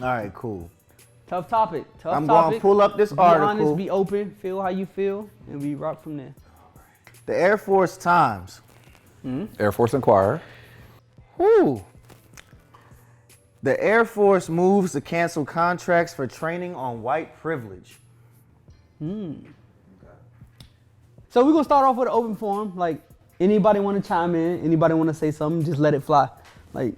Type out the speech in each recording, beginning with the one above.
All right, cool. Tough topic. I'm going to pull up this article. Be honest, be open, feel how you feel, and we rock from there. The Air Force Times. Air Force Inquirer. Whew. The Air Force moves to cancel contracts for training on white privilege. So we're going to start off with an open forum. Like, anybody want to chime in? Anybody want to say something? Just let it fly. Like,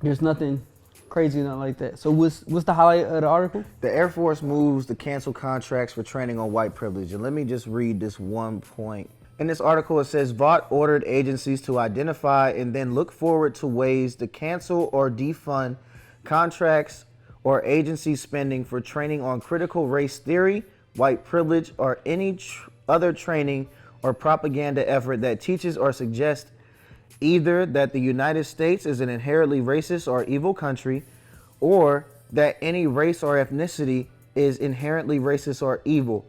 there's nothing crazy, nothing like that. So what's the highlight of the article? The Air Force moves to cancel contracts for training on white privilege. And let me just read this one point. In this article, it says, Vought ordered agencies to identify and then look forward to ways to cancel or defund contracts or agency spending for training on critical race theory, white privilege, or any other training or propaganda effort that teaches or suggests either that the United States is an inherently racist or evil country, or that any race or ethnicity is inherently racist or evil.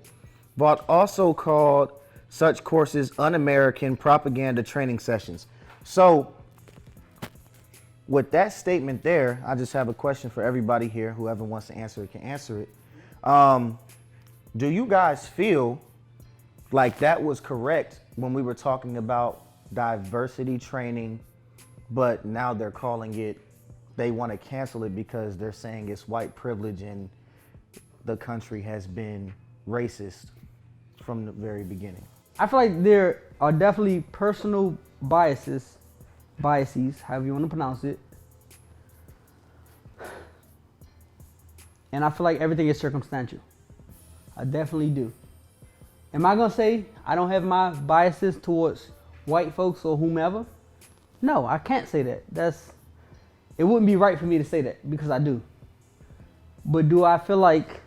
Vought also called such courses un-American propaganda training sessions. So, with that statement there, I just have a question for everybody here. Whoever wants to answer it can answer it. Do you guys feel like that was correct when we were talking about diversity training, but now they're calling it, they want to cancel it because they're saying it's white privilege and the country has been racist from the very beginning? I feel like there are definitely personal biases, however you want to pronounce it. And I feel like everything is circumstantial. I definitely do. Am I going to say I don't have my biases towards white folks or whomever? No, I can't say that. It wouldn't be right for me to say that because I do. But do I feel like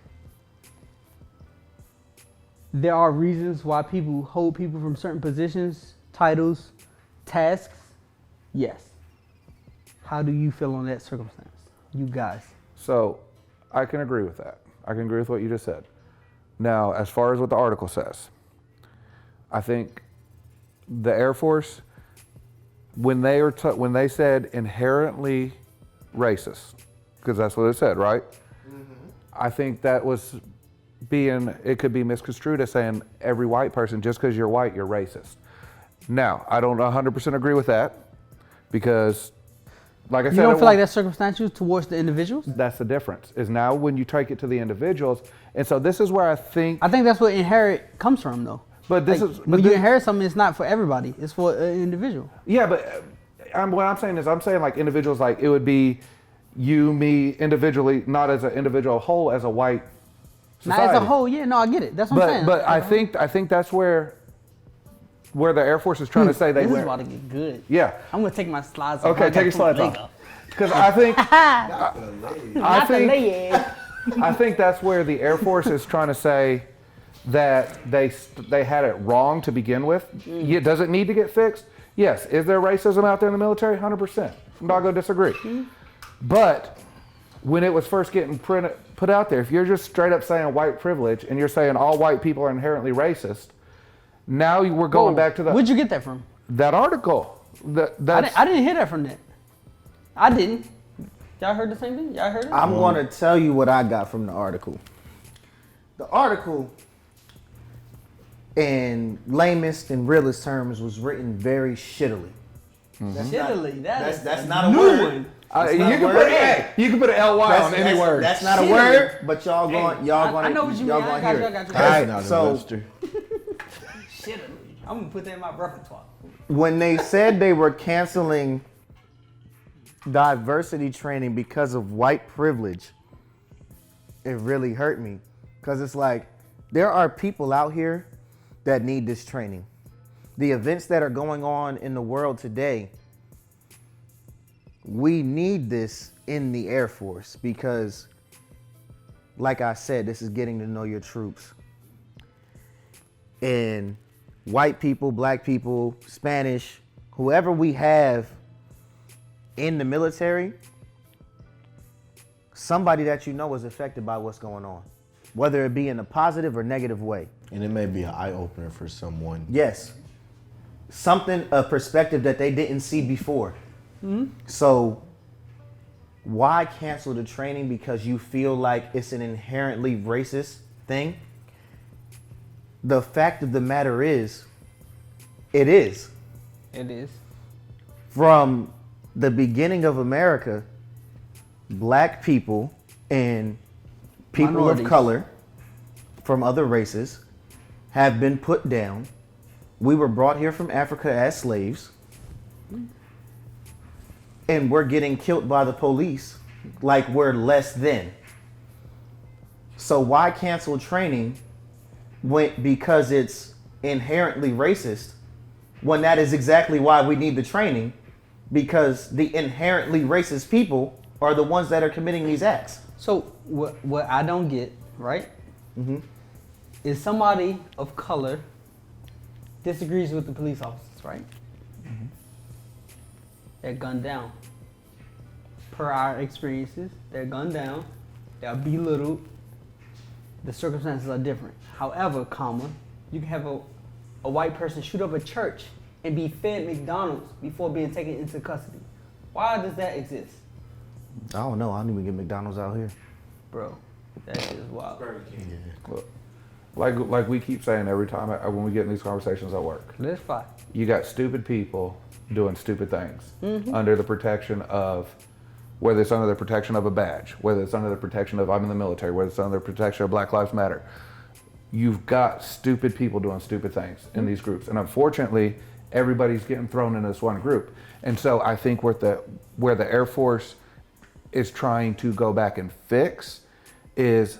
there are reasons why people hold people from certain positions, titles, tasks? Yes. How do you feel on that circumstance, you guys? So I can agree with that. I can agree with what you just said. Now, as far as what the article says, I think the Air Force, when they said inherently racist, because that's what it said, right? I think that was it could be misconstrued as saying every white person, just because you're white, you're racist. Now, I don't 100% agree with that because, like I said, you don't feel like that's circumstantial towards the individuals? That's the difference. Is now when you take it to the individuals, and so this is where I think that's what inherit comes from, though. But this like, is when you inherit something, it's not for everybody. It's for an individual. Yeah, but what I'm saying is like individuals, like it would be you, me, individually, not as an individual whole, as a white society. Not as a whole, yeah. No, I get it. That's what I'm saying. But I think that's where the Air Force is trying to say they this were. This is about to get good. Yeah. I'm gonna take my slides off. Okay, take your slides off. Because I think I think that's where the Air Force is trying to say that they had it wrong to begin with. Does it need to get fixed? Yes. Is there racism out there in the military? 100%. I'm not going to disagree. But when it was first getting put out there, if you're just straight up saying white privilege and you're saying all white people are inherently racist, now we're going back to the... Where'd you get that from? That article. I didn't hear that from that. I didn't. Y'all heard the same thing? Y'all heard it? I'm going to tell you what I got from the article. The article, in lamest and realest terms, was written very shittily. Shittily? That's not a word. You can put an LY on any word. That's not a word, but y'all going to I know what you mean. I got you. All right, so shittily. I'm going to put that in my repertoire. When they said they were canceling diversity training because of white privilege, it really hurt me. Because it's like, there are people out here that need this training. The events that are going on in the world today, we need this in the Air Force because, like I said, this is getting to know your troops. And white people, black people, Spanish, whoever we have in the military, somebody that you know is affected by what's going on, whether it be in a positive or negative way. And it may be an eye-opener for someone. Yes. A perspective that they didn't see before. So why cancel the training because you feel like it's an inherently racist thing? The fact of the matter is, it is. It is. From the beginning of America, black people and people Minorities. of color from other races have been put down. We were brought here from Africa as slaves. And we're getting killed by the police like we're less than. So why cancel training because it's inherently racist when that is exactly why we need the training, because the inherently racist people are the ones that are committing these acts. So what I don't get, right, is somebody of color disagrees with the police officers, right? They're gunned down. Per our experiences, they're gunned down, they're belittled. The circumstances are different. However, you can have a white person shoot up a church and be fed McDonald's before being taken into custody. Why does that exist? I don't know. I don't even get McDonald's out here. Bro, that is wild. Look, like we keep saying every time when we get in these conversations at work, Let's fight. you got stupid people doing stupid things under the protection of, whether it's under the protection of a badge, whether it's under the protection of I'm in the military, whether it's under the protection of Black Lives Matter. You've got stupid people doing stupid things in these groups. And unfortunately, everybody's getting thrown into this one group. And so I think where the Air Force is trying to go back and fix is,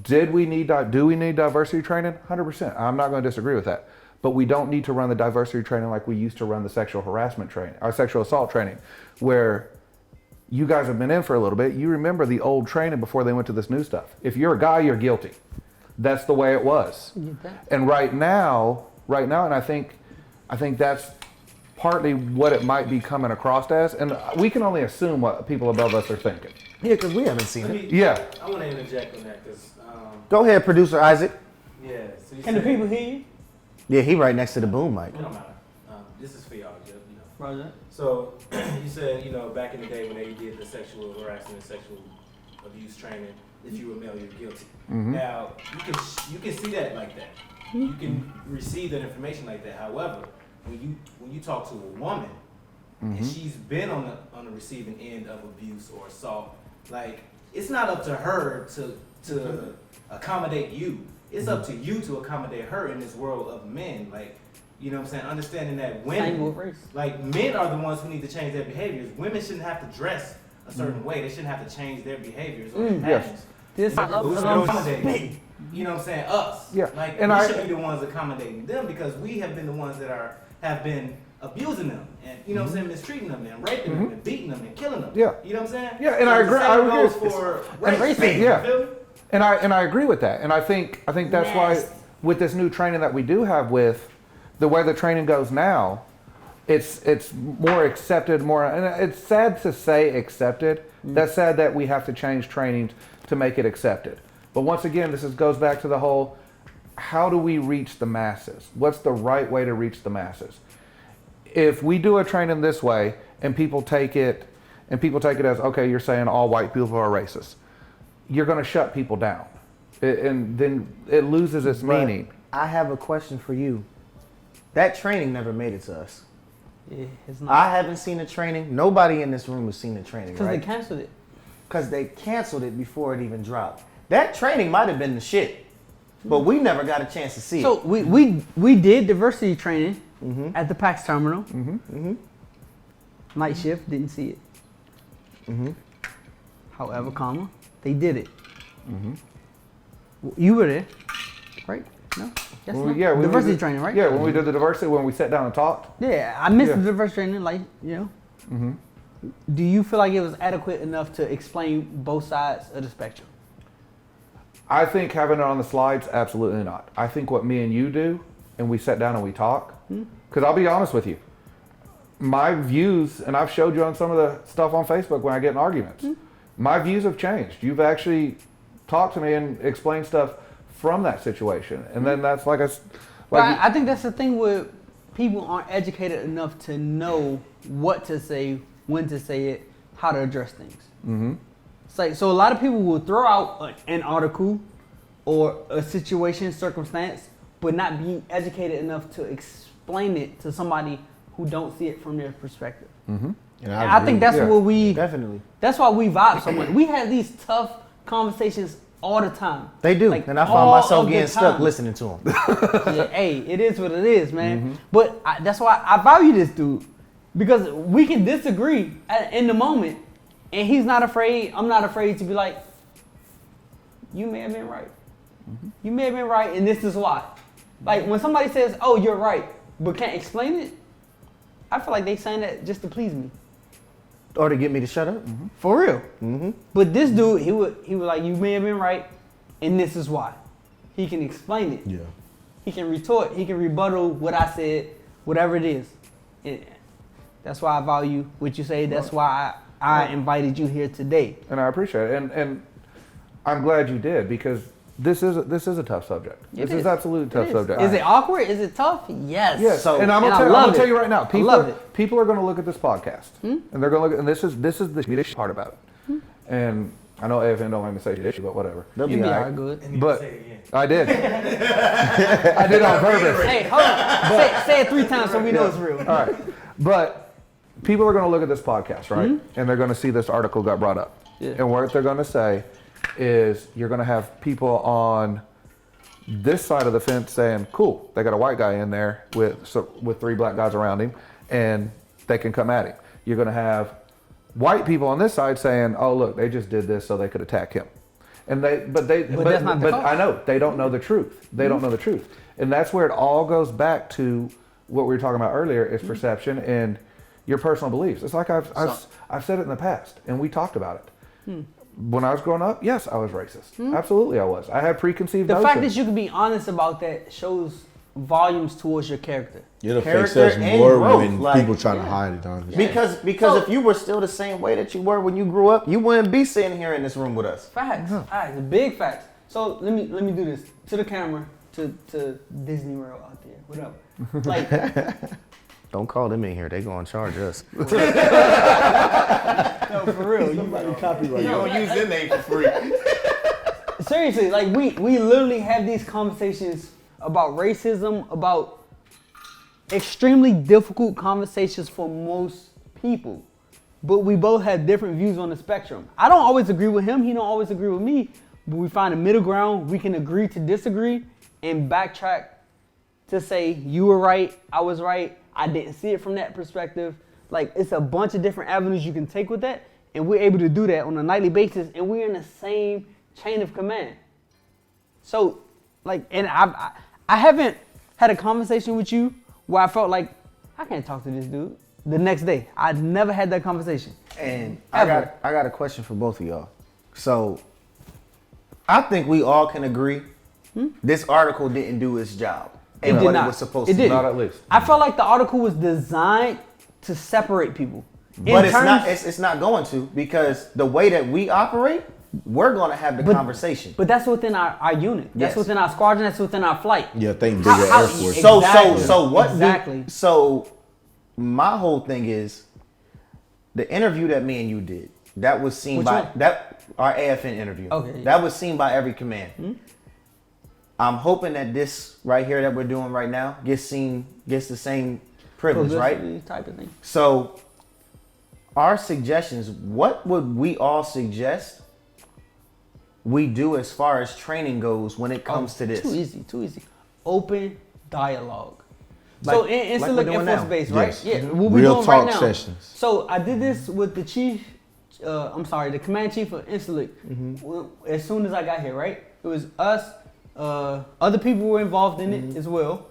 do we need diversity training? 100%. I'm not going to disagree with that. But we don't need to run the diversity training like we used to run the sexual harassment training, or sexual assault training, where you guys have been in for a little bit. You remember the old training before they went to this new stuff. If you're a guy, you're guilty. That's the way it was. And right now, and I think that's partly what it might be coming across as. And we can only assume what people above us are thinking. Yeah, because we haven't seen it. Yeah. I want to interject on that because, Go ahead, producer Isaac. yeah. So you Can the said- people hear you? Yeah, he right next to the boom mic. It don't matter. This is for y'all, you know. Roger. So you said, back in the day when they did the sexual harassment, sexual abuse training, if you were male, you're guilty. Now you can see that like that. You can receive that information like that. However, when you talk to a woman and she's been on the receiving end of abuse or assault, like it's not up to her to accommodate you. It's up to you to accommodate her in this world of men. Like, you know what I'm saying? Understanding that Same with women, race. like men are the ones who need to change their behaviors. Women shouldn't have to dress a certain way. They shouldn't have to change their behaviors or their patterns. This But who's gonna accommodate? You know what I'm saying? Us. Yeah. Like, And we should be the ones accommodating them because we have been the ones that have been abusing them and, you know what I'm saying, mistreating them and raping them and beating them and killing them. Yeah. You know what I'm saying? Yeah, and I agree- The I same agree. goes for race. Yeah. You feel me? And I agree with that. And I think that's why with this new training that we do have, with the way the training goes now, it's more accepted, and it's sad to say accepted. That's sad that we have to change trainings to make it accepted. But once again, goes back to the whole, how do we reach the masses? What's the right way to reach the masses? If we do a training this way and people take it as, okay, you're saying all white people are racist, you're going to shut people down. And then it loses its But meaning. I have a question for you. That training never made it to us. Yeah, it's not. I haven't seen the training. Nobody in this room has seen the training, Because right? they canceled it. Because they canceled it before it even dropped. That training might have been the shit, but we never got a chance to see So it. we did diversity training at the PAX terminal. Night shift, didn't see it. However, they did it. You were there, right? No? Yes, no? When Diversity we did- training, right? Yeah, when we did the diversity, when we sat down and talked. Yeah, I missed Yeah. the diversity training, like, Do you feel like it was adequate enough to explain both sides of the spectrum? I think having it on the slides, absolutely not. I think what me and you do, and we sat down and we talk, because I'll be honest with you, my views, and I've showed you on some of the stuff on Facebook when I get in arguments, my views have changed. You've actually talked to me and explained stuff from that situation. And then that's like I think that's the thing where people aren't educated enough to know what to say, when to say it, how to address things. Mm-hmm. It's like, so a lot of people will throw out an article or a situation, circumstance, but not being educated enough to explain it to somebody who don't see it from their perspective. And I think that's what we Definitely. That's why we vibe so much. We have these tough conversations all the time. They do, Like, and I find all myself of the getting stuck time. listening to them. Yeah, hey, it is what it is, man. But that's why I value this dude, because we can disagree in the moment, and he's not afraid. I'm not afraid to be like, you may have been right. You may have been right, and this is why. Like when somebody says, "Oh, you're right," but can't explain it, I feel like they saying that just to please me. Or to get me to shut up. For real. But this dude, he was like, you may have been right, and this is why. He can explain it. Yeah. He can retort. He can rebuttal what I said, whatever it is. That's why I value what you say. That's why I invited you here today. And I appreciate it. And I'm glad you did, because this is a tough subject. This is absolutely a tough subject. Is it awkward? Is it tough? Yes. Yes. So- and I'm and I gonna love tell it. you right now, I love people are gonna look at this podcast, and they're gonna look at, and this is the shitty part about it. And I know AFN don't like to say shitty, but whatever. They'll You be be all all right. right, good. And you But say it again. I did. I did on purpose. Hey, hold on. Say it 3 times so we know it's real. All right. But people are going to look at this podcast, right? And they're going to see this article got brought up. Yeah. And what they're going to say is you're going to have people on this side of the fence saying, cool, they got a white guy in there with 3 black guys around him, and they can come at him. You're going to have white people on this side saying, oh, look, they just did this so they could attack him. And but that's not the cause. I know they don't know the truth. They don't know the truth. And that's where it all goes back to what we were talking about earlier, is perception and your personal beliefs. It's like I've said it in the past, and we talked about it. When I was growing up, yes, I was racist. Absolutely, I was. I had preconceived The notions. fact that you can be honest about that shows volumes towards your character. It affects Character us and more growth, when like- people try to hide it, honestly. Because So- if you were still the same way that you were when you grew up, you wouldn't be sitting here in this room with us. Facts. Facts. Big facts. So let me do this to the camera, to Disney World out there, whatever. Like, Don't call them in here. They gonna charge us. no, for real. You gonna use their name for free. Seriously, like we literally have these conversations about racism, about extremely difficult conversations for most people. But we both have different views on the spectrum. I don't always agree with him, he don't always agree with me, but we find a middle ground. We can agree to disagree and backtrack to say you were right, I was right, I didn't see it from that perspective. Like, it's a bunch of different avenues you can take with that, and we're able to do that on a nightly basis, and we're in the same chain of command. So, like, and I haven't had a conversation with you where I felt like I can't talk to this dude the next day. I'd never had that conversation. And Ever. I got a question for both of y'all. So I think we all can agree this article didn't do its job. And did what not. it was supposed It to did. do. Not at least. I felt like the article was designed to separate people. But it's not going to, because the way that we operate, we're gonna have the conversation. But that's within our unit. That's Yes. within our squadron. That's within our flight. Yeah, think bigger How- Air Force. So what Exactly. so my whole thing is the interview that me and you did, that was seen Which by one? our AFN interview. Okay. That was seen by every command. I'm hoping that this right here that we're doing right now gets the same privilege, right? Publicity type of thing. So our suggestions, what would we all suggest we do as far as training goes when it comes to this? Too easy. Open dialogue. So Like- in like Insular we're doing Air Force now. Base, right? Yes. Yeah, what we Real doing talk right now. sessions. So I did this with the chief, the command chief of Insular. As soon as I got here, right? It was us, other people were involved in it as well.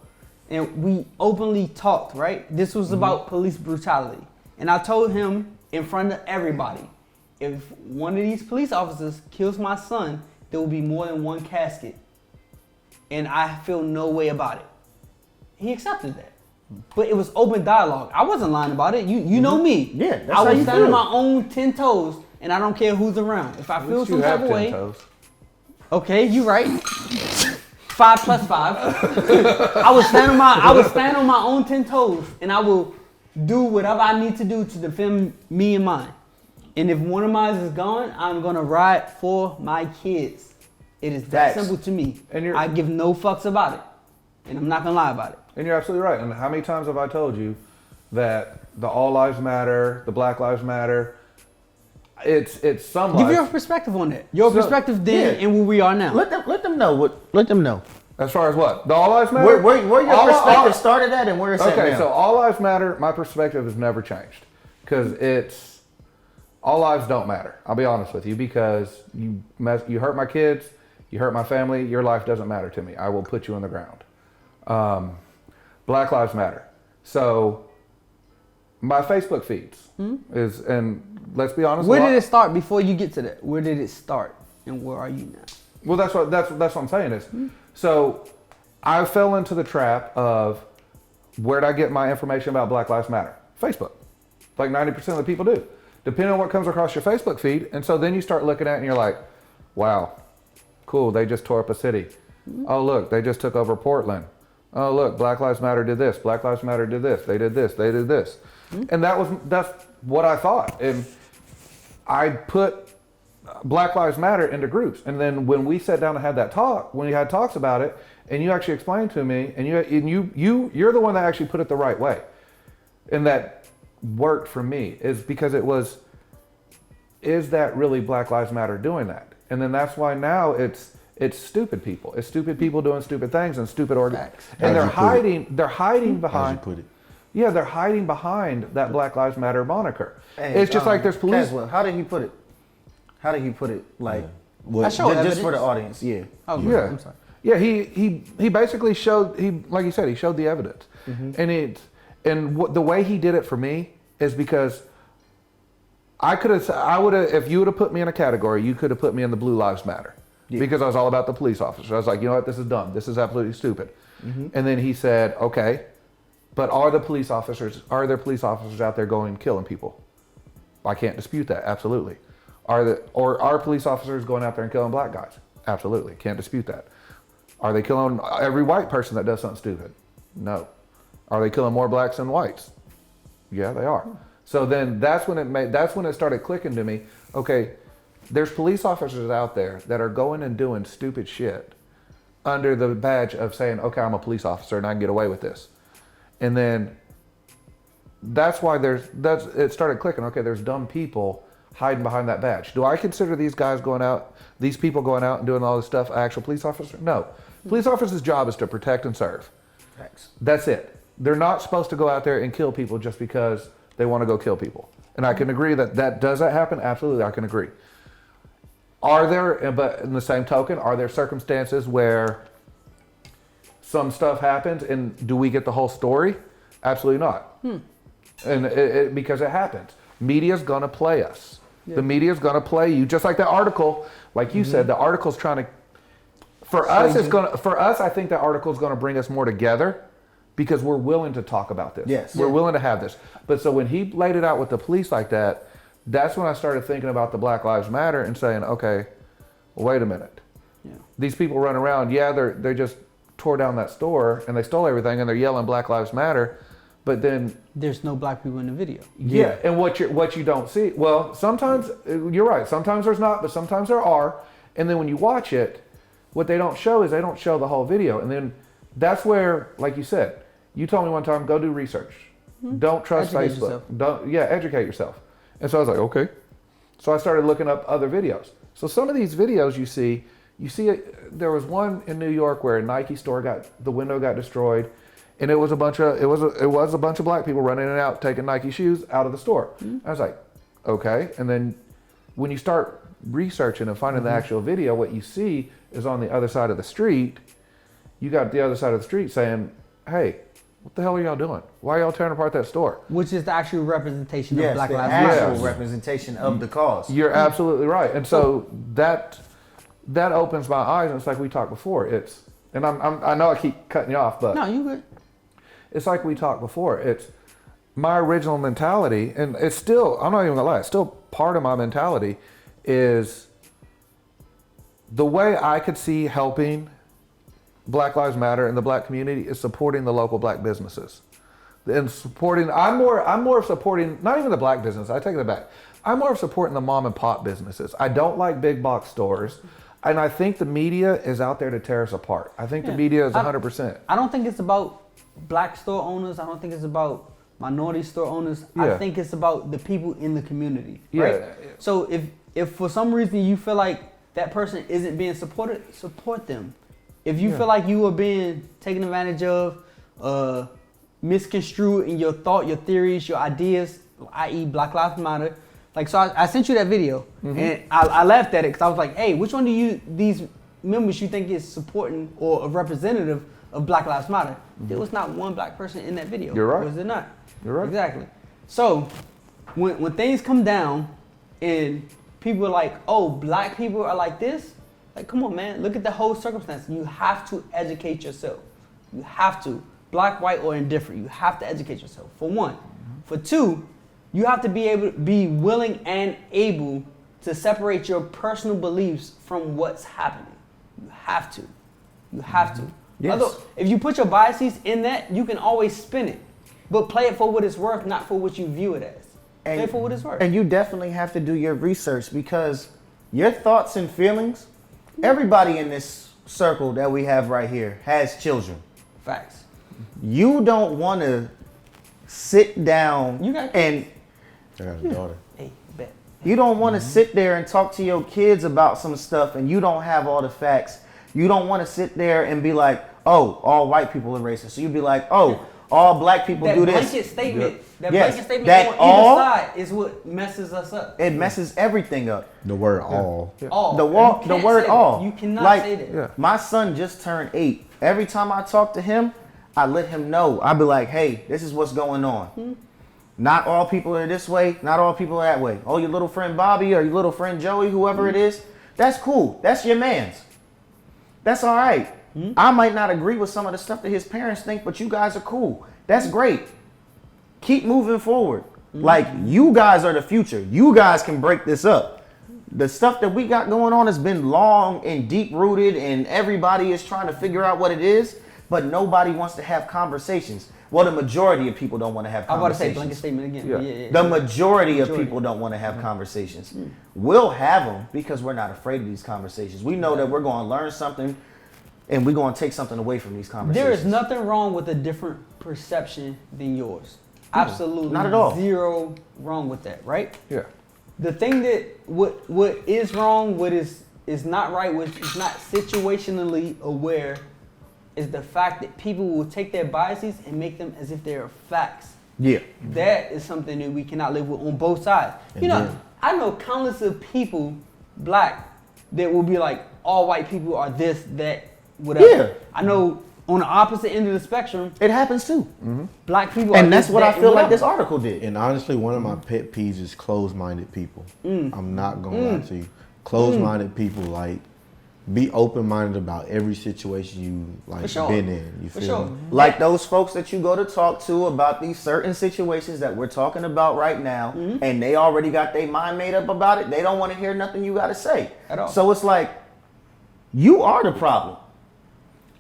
And we openly talked, right? This was about police brutality. And I told him in front of everybody, if one of these police officers kills my son, there will be more than one casket. And I feel no way about it. He accepted that. But it was open dialogue. I wasn't lying about it. You know me. Yeah, that's I how was you standing feel. on my own 10 toes, and I don't care who's around. If I At feel least some you type have of 10 way, toes. okay, you right. 5 plus 5. I was standing on my own 10 toes, and I will do whatever I need to do to defend me and mine. And if one of mine is gone, I'm gonna ride for my kids. It is that Facts. simple to me. And you're- I give no fucks about it, and I'm not gonna lie about it. And you're absolutely right. And how many times have I told you that the All Lives Matter, the Black Lives Matter, it's some Give lives. your perspective on that. Your So, perspective then yeah. and where we are now. Let them know Let them know As far as what? The All Lives Matter? where your All- perspective started at and where it's at Okay, now. so All Lives Matter, my perspective has never changed. Because it's, all lives don't matter. I'll be honest with you, because you hurt my kids, you hurt my family, your life doesn't matter to me. I will put you on the ground. Black Lives Matter. So my Facebook feeds is, and let's be honest. Where did it start before you get to that? Where did it start and where are you now? Well, that's what I'm saying is, so I fell into the trap of, where'd I get my information about Black Lives Matter? Facebook. Like 90% of the people do, depending on what comes across your Facebook feed. And so then you start looking at it and you're like, wow, cool, they just tore up a city. Oh, look, they just took over Portland. Oh, look, Black Lives Matter did this. Black Lives Matter did this. They did this. They did this. And that's what I thought. And I put Black Lives Matter into groups. And then when we sat down and had that talk, when we had talks about it, and you actually explained to me, and you're the one that actually put it the right way, and that worked for me, is because it was, is that really Black Lives Matter doing that? And then that's why now it's stupid people. It's stupid people doing stupid things and stupid Facts. and they're How'd you put hiding How'd behind. you put it? Yeah, they're hiding behind that Black Lives Matter moniker. Hey, It's just like there's police. Caswell, how did he put it? How did he put it? Like, What? I show just for the evidence. audience, yeah. Oh, Yeah. I'm sorry. Yeah, he basically showed, like you said, he showed the evidence. And the way he did it for me is because I would have, if you would have put me in a category, you could have put me in the Blue Lives Matter. Yeah. Because I was all about the police officers. I was like, you know what, this is dumb. This is absolutely stupid. And then he said, okay, but are there police officers out there going and killing people? I can't dispute that, absolutely. Are police officers going out there and killing black guys? Absolutely, can't dispute that. Are they killing every white person that does something stupid? No. Are they killing more blacks than whites? Yeah, they are. So then that's when it started clicking to me. Okay, there's police officers out there that are going and doing stupid shit under the badge of saying, okay, I'm a police officer and I can get away with this. And then that's why it started clicking. Okay, there's dumb people hiding behind that badge. Do I consider these people going out and doing all this stuff actual police officers? No. Police officers' job is to protect and serve. Facts. That's it. They're not supposed to go out there and kill people just because they want to go kill people. And I can agree that does that happen? Absolutely, I can agree. But in the same token, are there circumstances where some stuff happens and do we get the whole story? Absolutely not. And because it happens. Media's gonna play us. Yeah. The media's gonna play you, just like that article, like you said, the article's trying to, for us, I think that article's gonna bring us more together because we're willing to talk about this. Yes. We're willing to have this. But so when he laid it out with the police like that, that's when I started thinking about the Black Lives Matter and saying, okay, wait a minute. Yeah. These people run around, they just tore down that store and they stole everything and they're yelling Black Lives Matter, but then There's no black people in the video. yeah, and what you don't see, well, sometimes you're right. Sometimes there's not, but sometimes there are. And then when you watch it, what they don't show is they don't show the whole video. And then that's where, like you said, you told me one time, go do research. Don't trust Educate Facebook. yourself. Educate yourself. And so I was like, okay. So I started looking up other videos. So some of these videos you see there was one in New York where a Nike store the window got destroyed. And it was a bunch of black people running in and out, taking Nike shoes out of the store. I was like, okay. And then when you start researching and finding the actual video, what you see is on the other side of the street, you got the other side of the street saying, hey, what the hell are y'all doing? Why are y'all tearing apart that store? Which is the actual representation of Yes, Black the Lives actual Matter. representation of the cause. You're absolutely right. And so that opens my eyes, and it's like we talked before. I know I keep cutting you off, but No, you good. it's like we talked before. It's my original mentality, and it's still, I'm not even gonna lie, it's still part of my mentality is the way I could see helping Black Lives Matter and the black community is supporting the local black businesses. and supporting. I'm more of supporting not even the black business. I take it back. I'm more of supporting the mom and pop businesses. I don't like big box stores, and I think the media is out there to tear us apart. I think the media is 100%. I don't think it's about black store owners. I don't think it's about minority store owners. Yeah. I think it's about the people in the community. Right? Yeah. So if for some reason you feel like that person isn't being supported, support them. If you feel like you are being taken advantage of, misconstrued in your thought, your theories, your ideas, i.e. Black Lives Matter. Like, so I sent you that video, and I laughed at it because I was like, hey, which one do these members you think is supporting or a representative of Black Lives Matter? There was not one black person in that video. You're right. Was there not? You're right. Exactly. So when things come down and people are like, oh, black people are like this, like, come on, man, look at the whole circumstance. You have to educate yourself. You have to. Black, white, or indifferent. You have to educate yourself, for one. For two, you have to be willing and able to separate your personal beliefs from what's happening. You have to. You have to. Yes. If you put your biases in that, you can always spin it. But play it for what it's worth, not for what you view it as. Play it for what it's worth. And you definitely have to do your research, because your thoughts and feelings, everybody in this circle that we have right here has children. Facts. You don't want to sit down You got and I got a daughter. Hey, bet. you don't want to sit there and talk to your kids about some stuff and you don't have all the facts. You don't want to sit there and be like, oh, all white people are racist. So you'd be like, oh, all black people That do this. blanket statement, that Yes, blanket statement that on all- either side is what messes us up. It messes everything up. The word all. All. The You word can't say all. that. You cannot like, say that. Yeah. My son just turned 8. Every time I talk to him, I let him know. I be like, hey, this is what's going on. Not all people are this way. Not all people are that way. Oh, your little friend Bobby or your little friend Joey, whoever it is, that's cool. That's your man's. That's all right. I might not agree with some of the stuff that his parents think, but you guys are cool. That's great. Keep moving forward. Like, you guys are the future. You guys can break this up. The stuff that we got going on has been long and deep rooted, and everybody is trying to figure out what it is, but nobody wants to have conversations. Well, the majority of people don't want to have I'm about to say conversations. blanket statement again. Yeah. Yeah. The majority of people don't want to have conversations. We'll have them because we're not afraid of these conversations. We know that we're going to learn something and we're going to take something away from these conversations. There is nothing wrong with a different perception than yours. Absolutely not at all. Zero wrong with that, right? Yeah. The thing that what is wrong, what is not right, what is not situationally aware, is the fact that people will take their biases and make them as if they are facts. Yeah. That is something that we cannot live with on both sides. And You know, then- I know countless of people, black, that will be like, all white people are this, that, whatever. Yeah. I know on the opposite end of the spectrum, It happens too. black people are And that's this, what that, I and feel like whatever. this article did. And honestly, one of my pet peeves is closed-minded people. I'm not gonna lie to you. Closed-minded people, like, be open-minded about every situation you like For sure. been in. You For feel sure. me? Like those folks that you go to talk to about these certain situations that we're talking about right now, and they already got their mind made up about it. They don't want to hear nothing you got to say. At all. So it's like, you are the problem.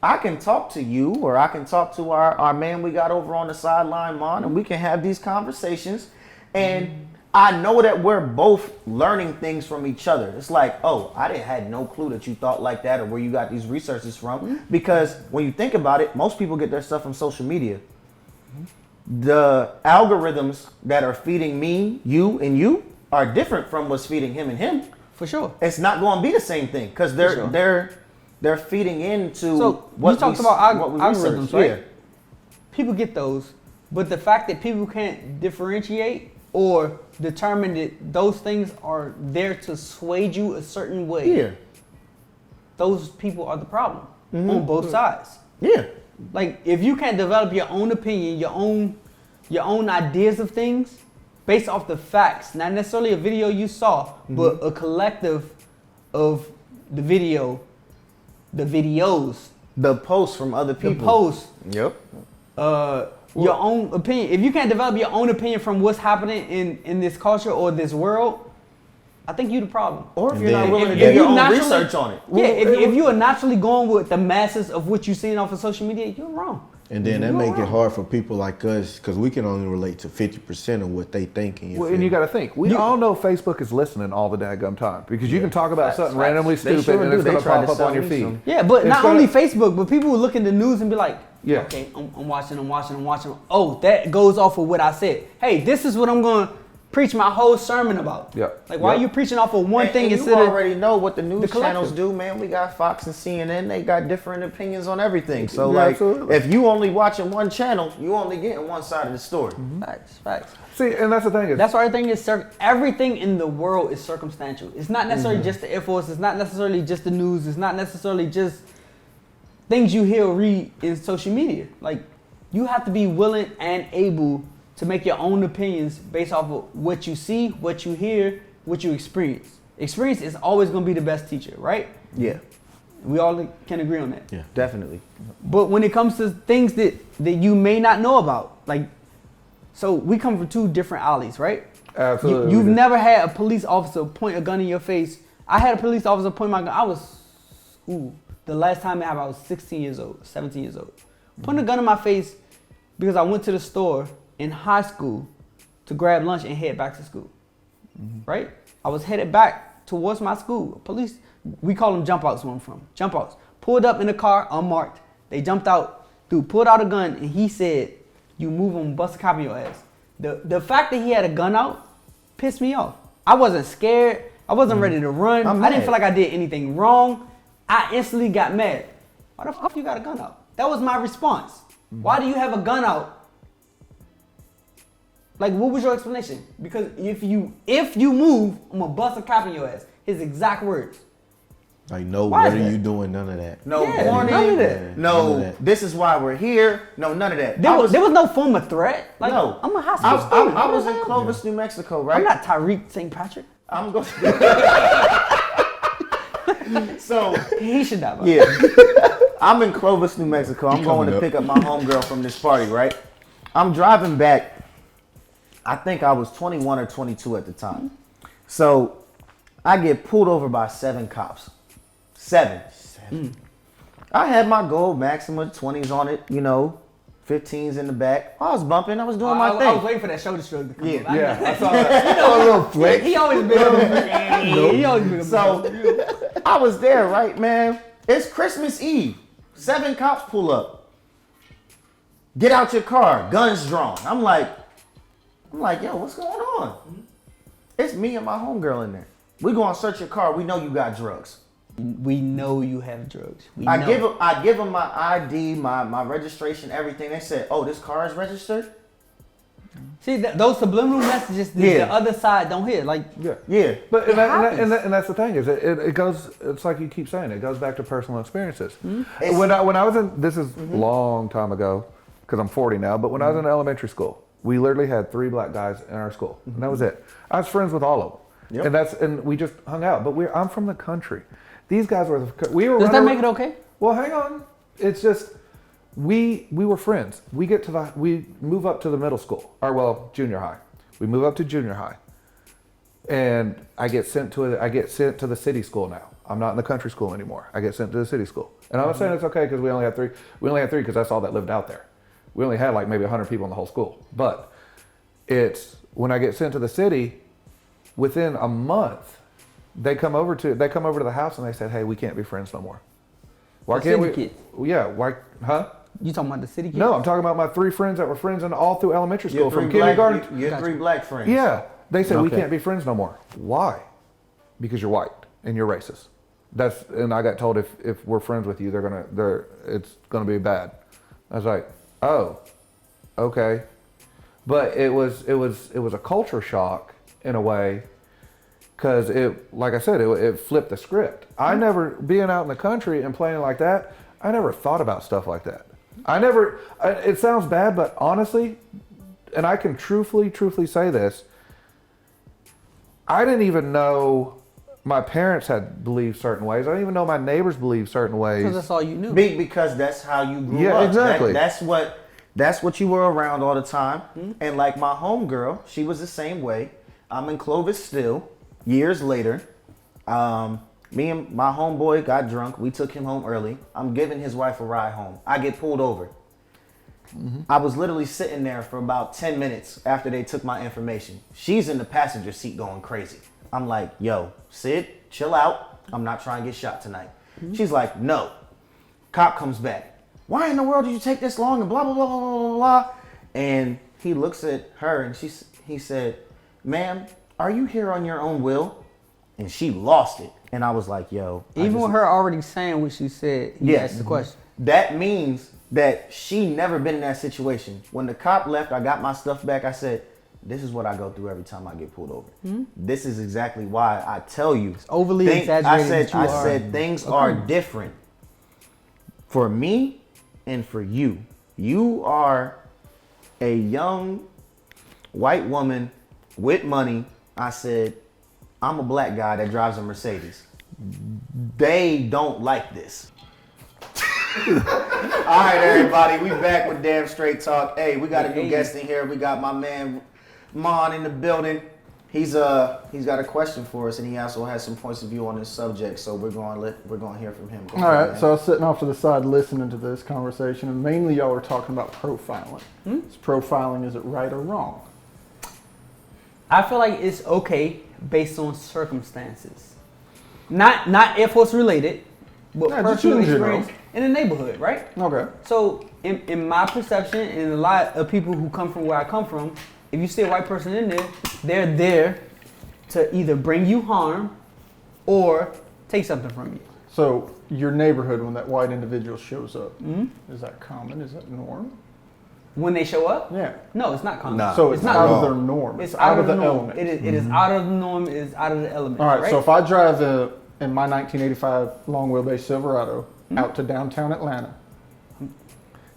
I can talk to you, or I can talk to our man we got over on the sideline, Mon, and we can have these conversations. And I know that we're both learning things from each other. It's like, oh, I didn't had no clue that you thought like that or where you got these resources from. Because when you think about it, most people get their stuff from social media. The algorithms that are feeding me, you, and you are different from what's feeding him and him. For sure. It's not going to be the same thing because they're feeding into So what you talked we, about what we algorithms, research. right? Yeah. People get those, but the fact that people can't differentiate or determine that those things are there to sway you a certain way, Yeah. those people are the problem on both sides. Yeah. Like, if you can't develop your own opinion, your own ideas of things based off the facts, not necessarily a video you saw, but a collective of the video, the videos, The posts from other the people. posts, Yep. your own opinion. If you can't develop your own opinion from what's happening in this culture or this world, I think you're the problem. Or if And you're not then- willing to if do you your own naturally- research on it. Yeah, if you are naturally going with the masses of what you're seeing off of social media, you're wrong. And then that make it hard for people like us because we can only relate to 50% of what they thinking. Well, and you got to think, we all know Facebook is listening all the daggum time because you can talk about something randomly stupid and it's going to pop up on your feed. Yeah, but not only Facebook, but people will look in the news and be like, Yeah. okay, I'm watching. Oh, that goes off of what I said. Hey, this is what I'm going to preach my whole sermon about. Yeah. Like, why are you preaching off of one thing and instead you of already know what the news collective? channels do, man. We got Fox and CNN. They got different opinions on everything. So, Yeah, like, absolutely. if you only watching one channel, you only getting one side of the story. Facts. See, and that's the thing. That's why everything in the world is circumstantial. It's not necessarily just the Air Force. It's not necessarily just the news. It's not necessarily just things you hear or read in social media. Like, you have to be willing and able to make your own opinions based off of what you see, what you hear, what you experience. Experience is always going to be the best teacher, right? Yeah, We all can agree on that. Yeah. definitely. But when it comes to things that you may not know about, like, so we come from two different alleys, right? Absolutely. You've never had a police officer point a gun in your face. I had a police officer point my gun. The last time it happened, I was 16 years old, 17 years old. Putting a gun in my face because I went to the store in high school to grab lunch and head back to school, right? I was headed back towards my school. Police, we call them jump outs where I'm from. Jump outs. Pulled up in a car, unmarked. They jumped out. Dude pulled out a gun and he said, "You move on, bust a cop in your ass." The fact that he had a gun out pissed me off. I wasn't scared. I wasn't ready to run. I'm I didn't mad. feel like I did anything wrong. I instantly got mad. Why the fuck you got a gun out? That was my response. Why do you have a gun out? Like, what was your explanation? Because if you move, I'm gonna bust a cop in your ass. His exact words. Like, no, Why what is are that? you doing? None of that. No Yeah, warning. none of that. No, None of that. this is why we're here. No, none of that. There was no form of threat. Like, No. I'm a high school student. I was in Clovis, New Mexico, right? I'm not Tyreek St. Patrick. I'm going. So He should die. yeah, I'm in Clovis, New Mexico. I'm going to up. pick up my homegirl from this party, right? I'm driving back. I think I was 21 or 22 at the time. So I get pulled over by 7 cops. 7. I had my gold Maxima 20s on it, 15s in the back. I was bumping. I was doing my I was thing. waiting for that shoulder shrug to come Yeah. up. I Yeah, got I saw that. A little flex. He always been He always been So I was there, right, man? It's Christmas Eve. 7 cops pull up. Get out your car, guns drawn. I'm like, yo, what's going on? It's me and my homegirl in there. We gonna search your car. We know you got drugs. We know you have drugs. I give them my ID, my registration, everything. They said, "Oh, this car is registered." See, those subliminal messages that Yeah. the other side don't hear. Like, Yeah. Yeah, But It happens. and that's the thing is it goes. It's like you keep saying, it goes back to personal experiences. It's- When I was in, this is a long time ago because I'm 40 now. But when I was in elementary school, we literally had 3 black guys in our school, and that was it. I was friends with all of them, Yep. and we just hung out. But I'm from the country. These guys were we were. does that running- make it okay? Well, hang on. It's just we were friends. We move up to the middle school, or junior high. We move up to junior high, and I get sent to the city school now. I'm not in the country school anymore. I get sent to the city school, and I'm not saying it's okay because we only had 3. We only had 3 because that's all that lived out there. We only had like maybe 100 people in the whole school. But it's when I get sent to the city, within a month, they come over to the house and they said, "Hey, we can't be friends no more." Why The can't city we? kids. Yeah. Why? Huh? You talking about the city kids? No, I'm talking about my 3 friends that were friends and all through elementary school, your from 3 black, kindergarten. your 3 black friends. Yeah. They said we Okay. can't be friends no more. Why? Because you're white and you're racist. And I got told if we're friends with you, it's gonna be bad. I was like, oh, okay. But it was a culture shock in a way. Because like I said, it flipped the script. I never, being out in the country and playing like that, I never thought about stuff like that. It sounds bad, but honestly, and I can truthfully say this, I didn't even know my parents had believed certain ways. I didn't even know my neighbors believed certain ways. Because that's all you knew. Because that's how you grew Yeah, up. exactly. That's what you were around all the time. And like my homegirl, she was the same way. I'm in Clovis still. Years later, me and my homeboy got drunk. We took him home early. I'm giving his wife a ride home. I get pulled over. I was literally sitting there for about 10 minutes after they took my information. She's in the passenger seat going crazy. I'm like, yo, Sid, chill out. I'm not trying to get shot tonight. She's like, no. Cop comes back. Why in the world did you take this long? And blah, blah, blah, blah, blah, blah. And he looks at her and he said, ma'am, are you here on your own will? And she lost it. And I was like, yo. Even with her already saying what she said, he asked the question. That means that she never been in that situation. When the cop left, I got my stuff back. I said, this is what I go through every time I get pulled over. This is exactly why I tell you. It's overly exaggerated. I said things are different for me and for you. You are a young white woman with money. I said, I'm a black guy that drives a Mercedes. They don't like this. All right, everybody, we back with Damn Straight Talk. Hey, we got a new guest in here. We got my man Mon in the building. He's got a question for us, and he also has some points of view on this subject. So we're going to hear from him. All right. So I was sitting off to the side listening to this conversation, and mainly y'all were talking about profiling. Is profiling, is it right or wrong? I feel like it's okay based on circumstances, not Air Force related, but personal experience in the neighborhood, right? Okay. So in my perception, and a lot of people who come from where I come from, if you see a white person in there, they're there to either bring you harm or take something from you. So your neighborhood, when that white individual shows up, is that common? Is that norm? When they show up? Yeah. No, it's not common. Nah. So it's not out norm. of their norm. It's out of the norm. element. It is out of the norm. It is out of the element. All right. So if I drive in my 1985 long wheelbase Silverado out to downtown Atlanta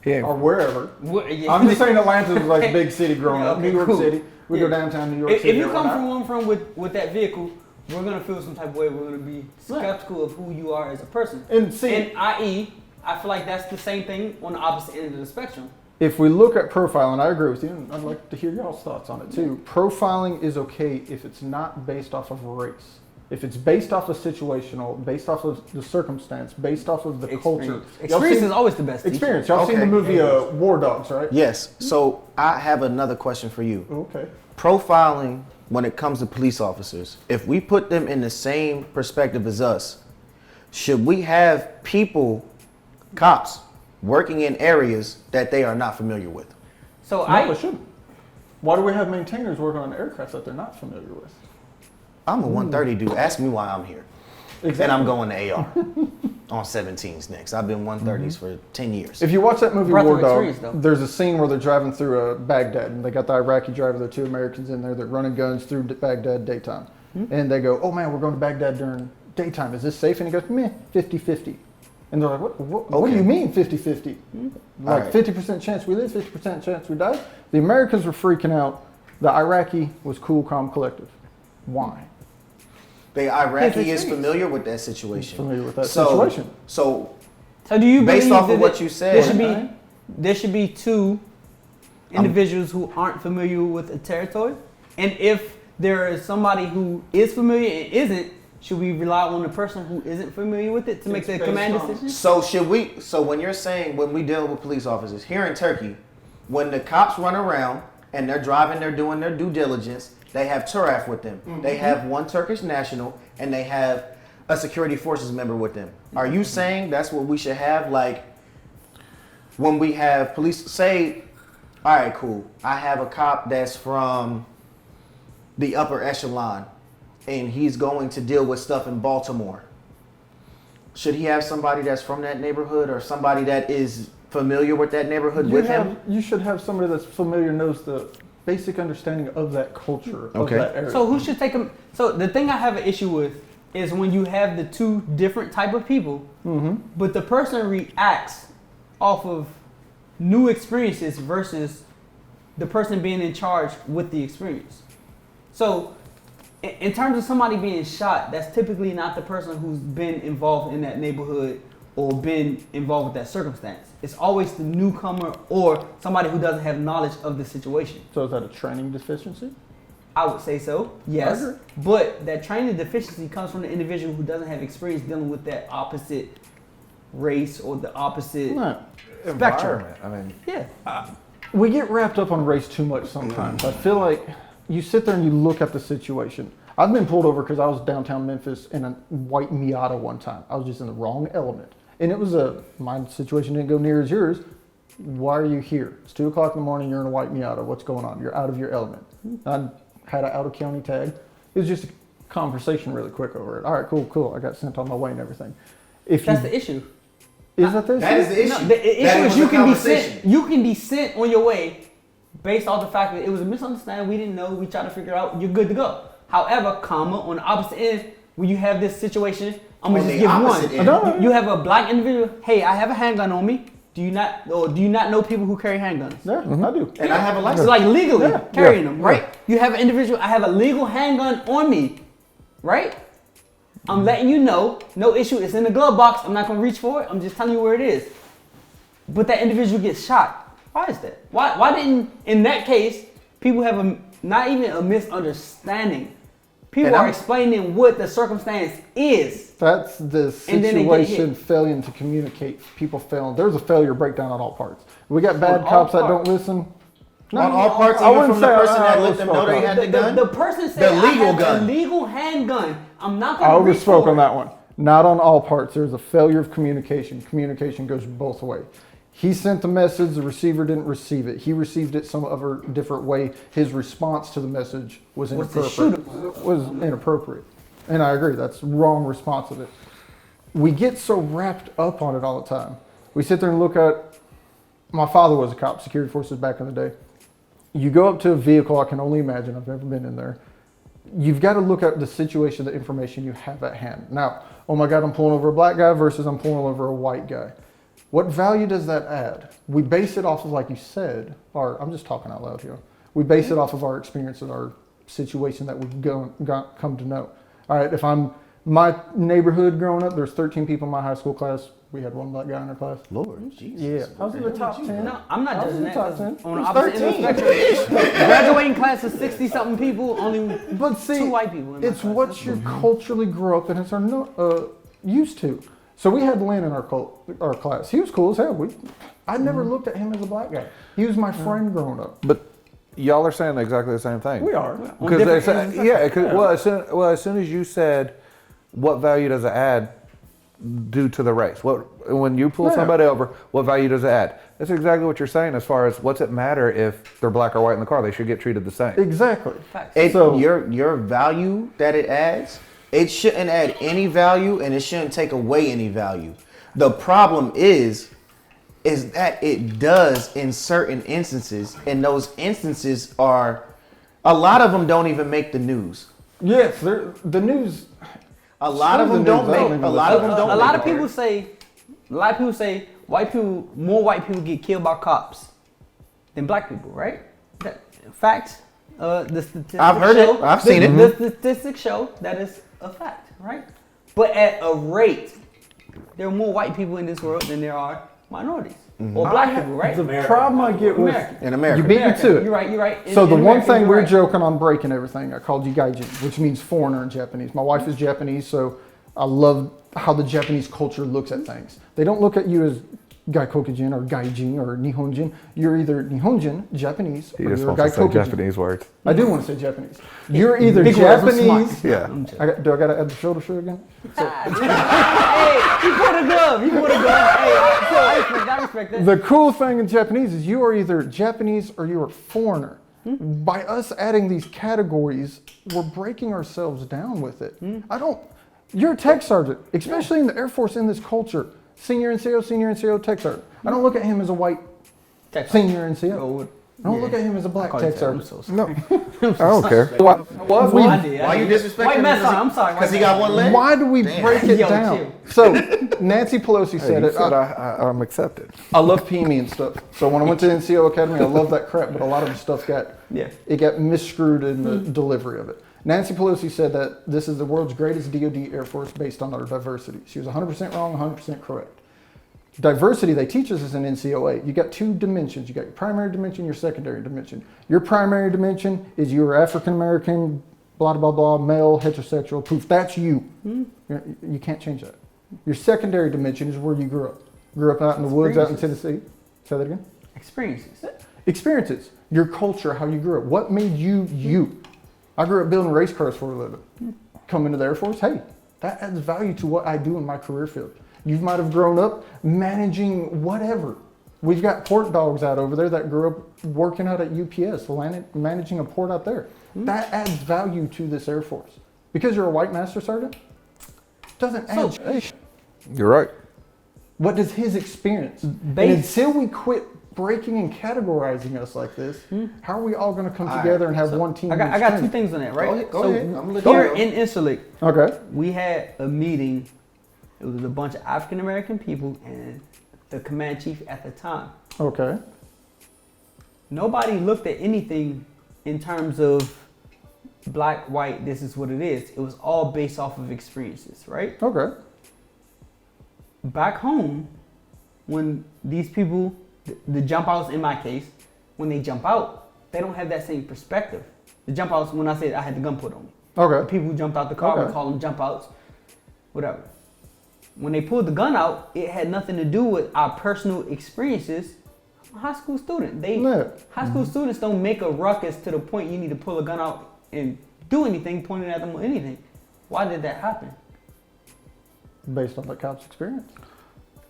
or wherever, I'm just saying Atlanta was like a big city growing up. New York City. We go downtown New York City. If you come from with that vehicle, we're gonna feel some type of way. We're gonna be skeptical of who you are as a person. And i.e., I feel like that's the same thing on the opposite end of the spectrum. If we look at profiling, I agree with you, and I'd like to hear y'all's thoughts on it too. Profiling is okay if it's not based off of race. If it's based off of situational, based off of the circumstance, based off of the culture. Experience is always the best teacher. Experience. Y'all seen the movie War Dogs, right? Yes. So I have another question for you. Okay. Profiling when it comes to police officers, if we put them in the same perspective as us, should we have cops, working in areas that they are not familiar with? So No, it shouldn't. Why do we have maintainers working on aircraft that they're not familiar with? I'm a 130 dude. Ask me why I'm here. Exactly. And I'm going to AR on 17s next. I've been 130s for 10 years. If you watch that movie Breath of War Dog, experience, though. there's a scene where they're driving through Baghdad, and they got the Iraqi driver, there are 2 Americans in there, they're running guns through Baghdad daytime. And they go, oh man, we're going to Baghdad during daytime. Is this safe? And he goes, meh, 50-50. And they're like, what do you mean 50-50? Like 50% chance we live, 50% chance we die? The Americans were freaking out. The Iraqi was cool, calm, collective. Why? The Iraqi is familiar with that situation. Familiar with that situation. So do you based believe off of what you said, there should be 2 individuals who aren't familiar with a territory? And if there is somebody who is familiar and isn't, should we rely on the person who isn't familiar with it to make the command decision? So when you're saying when we deal with police officers here in Turkey, when the cops run around and they're driving, they're doing their due diligence, they have Turaf with them. They have 1 Turkish national and they have a security forces member with them. Are you saying that's what we should have? Like when we have police say, all right, cool, I have a cop that's from the upper echelon and he's going to deal with stuff in Baltimore. Should he have somebody that's from that neighborhood or somebody that is familiar with that neighborhood with him? You should have somebody that's familiar, knows the basic understanding of that culture, of that area. So who should take them? So the thing I have an issue with is when you have the 2 different type of people, but the person reacts off of new experiences versus the person being in charge with the experience. So in terms of somebody being shot, that's typically not the person who's been involved in that neighborhood or been involved with that circumstance. It's always the newcomer or somebody who doesn't have knowledge of the situation. So is that a training deficiency? I would say so, yes. But that training deficiency comes from the individual who doesn't have experience dealing with that opposite race or the opposite No. spectrum. Environment. I mean, Yeah. We get wrapped up on race too much sometimes. I feel like you sit there and you look at the situation. I've been pulled over because I was downtown Memphis in a white Miata one time. I was just in the wrong element. And it was my situation didn't go near as yours. Why are you here? It's 2 o'clock in the morning, you're in a white Miata. What's going on? You're out of your element. I had an out of county tag. It was just a conversation really quick over it. All right, cool. I got sent on my way and everything. That's the issue. Is that the issue? That is the issue. No, the issue That is you was the can be conversation. sent. You can be sent on your way based off the fact that it was a misunderstanding. We didn't know. We tried to figure it out. You're good to go. However, on the opposite end, when you have this situation, I'm gonna On just the give opposite one. end. No. You have a black individual. Hey, I have a handgun on me. Do you not know people who carry handguns? Yeah, I do. And I have a So license. like legally Yeah. carrying Yeah. them, right? You have an individual. I have a legal handgun on me, right? I'm letting you know, no issue. It's in the glove box. I'm not gonna reach for it. I'm just telling you where it is. But that individual gets shot. Why is that? Why didn't, in that case, people have not even a misunderstanding. People And are I'm- explaining what the circumstance is. That's the And then they get situation hit. failing to communicate. People failing. There's a failure breakdown on all parts. We got On bad all cops that parts. don't listen. On all parts, I even wouldn't from the say person that I let them know they overspoke had the gun? The person said, The legal I have gun. a legal handgun. I'm not I gonna reach overspoke for on it. that one. Not on all parts. There's a failure of communication. Communication goes both ways. He sent the message, the receiver didn't receive it. He received it some other different way. His response to the message was Was to inappropriate. Was inappropriate. And I agree, that's wrong response of it. We get so wrapped up on it all the time. We sit there and look at, my father was a cop, security forces back in the day. You go up to a vehicle, I can only imagine, I've never been in there. You've got to look at the situation, the information you have at hand. Now, oh my God, I'm pulling over a black guy versus I'm pulling over a white guy. What value does that add? We base it off of, like you said, I'm just talking out loud here. We base it off of our experience and our situation that we've come to know. All right, if I'm my neighborhood growing up, there's 13 people in my high school class. We had one black guy in our class. Lord, Jesus. Yeah, I was in the top 10. No, I'm not I was judging in the that. top 'Cause 10. On the It was opposite end of the spectrum, graduating class of 60-something people, only But see, 2 white people in my it's class. what you culturally grew up and it's used to. So we had Lynn in our class. He was cool as hell. I never looked at him as a black guy. He was my friend growing up. but y'all are saying exactly the same thing. We are. On Because they different say, ends of the well, as soon as you said, what value does it add due to the race? When you pull Yeah. somebody over, what value does it add? That's exactly what you're saying. As far as what's it matter if they're black or white in the car? They should get treated the same. Exactly. Facts. Your value that it adds, it shouldn't add any value and it shouldn't take away any value. The problem is that it does in certain instances, and those instances are, a lot of them don't even make the news. Yes, the news. A lot of Some them of the don't news I don't make. even A lot of them listen don't. A lot make of people say more white people get killed by cops than black people, right? Facts. The statistics I've heard it. I've seen it. The statistics show that is a fact, right? But at a rate, there are more white people in this world than there are minorities or black people, right? The problem I get with American. In America. You beat me to it. You're right. So the In one America, thing you're we're right. joking on breaking everything, I called you gaijin, which means foreigner in Japanese. My wife is Japanese, so I love how the Japanese culture looks at things. They don't look at you as gaikokujin or gaijin or nihonjin. You're either nihonjin, Japanese, He or just you're wants to say gaikokujin. Japanese words. I do want to say Japanese. You're either Big words, I'm smart. Japanese. Yeah. Do I got to add the shoulder shirt again? Hey, you put a glove. Hey, I respect that. The cool thing in Japanese is you are either Japanese or you are foreigner. By us adding these categories, we're breaking ourselves down with it. You're a tech sergeant, especially in the Air Force in this culture. Senior NCO, tech sergeant. I don't look at him as a white senior NCO. I don't look at him as a black tech sergeant. No, I don't care. Why you disrespecting White him? mess on. I'm sorry. Because he got one leg? Why do we break it Yo, down? chill. So Nancy Pelosi Hey, said you it. said I'm accepted. I love PME and stuff. So when I went to NCO Academy, I love that crap, but a lot of the stuff got misscrewed in the delivery of it. Nancy Pelosi said that this is the world's greatest DoD Air Force based on our diversity. She was 100% wrong, 100% correct. Diversity, they teach us, is an NCOA. You got 2 dimensions. You got your primary dimension, your secondary dimension. Your primary dimension is you're African American, blah, blah, blah, male, heterosexual, poof. That's you. You can't change that. Your secondary dimension is where you grew up. Grew up out in the woods, out in Tennessee. Say that again. Experiences. Experiences. Your culture, how you grew up. What made you you? I grew up building race cars for a living. Come into the Air Force, hey, that adds value to what I do in my career field. You might have grown up managing whatever. We've got port dogs out over there that grew up working out at UPS, managing a port out there. That adds value to this Air Force. Because you're a white master sergeant, doesn't add. You're right. What does his experience? And until we quit breaking and categorizing us like this, how are we all going to come together and have one team? I got 2 things on that, right? Go ahead. I'm listening. Here in Incirlik, Okay. we had a meeting. It was a bunch of African American people and the command chief at the time. Okay. Nobody looked at anything in terms of black, white, this is what it is. It was all based off of experiences, right? Okay. Back home, when these people, the jump outs in my case, when they jump out, they don't have that same perspective. The jump outs, when I said I had the gun put on me. The Okay. people who jumped out the car, we call them jump outs, whatever. When they pulled the gun out, it had nothing to do with our personal experiences. I'm a high school student. High school students don't make a ruckus to the point you need to pull a gun out and do anything, pointing at them or anything. Why did that happen? Based on the cop's experience.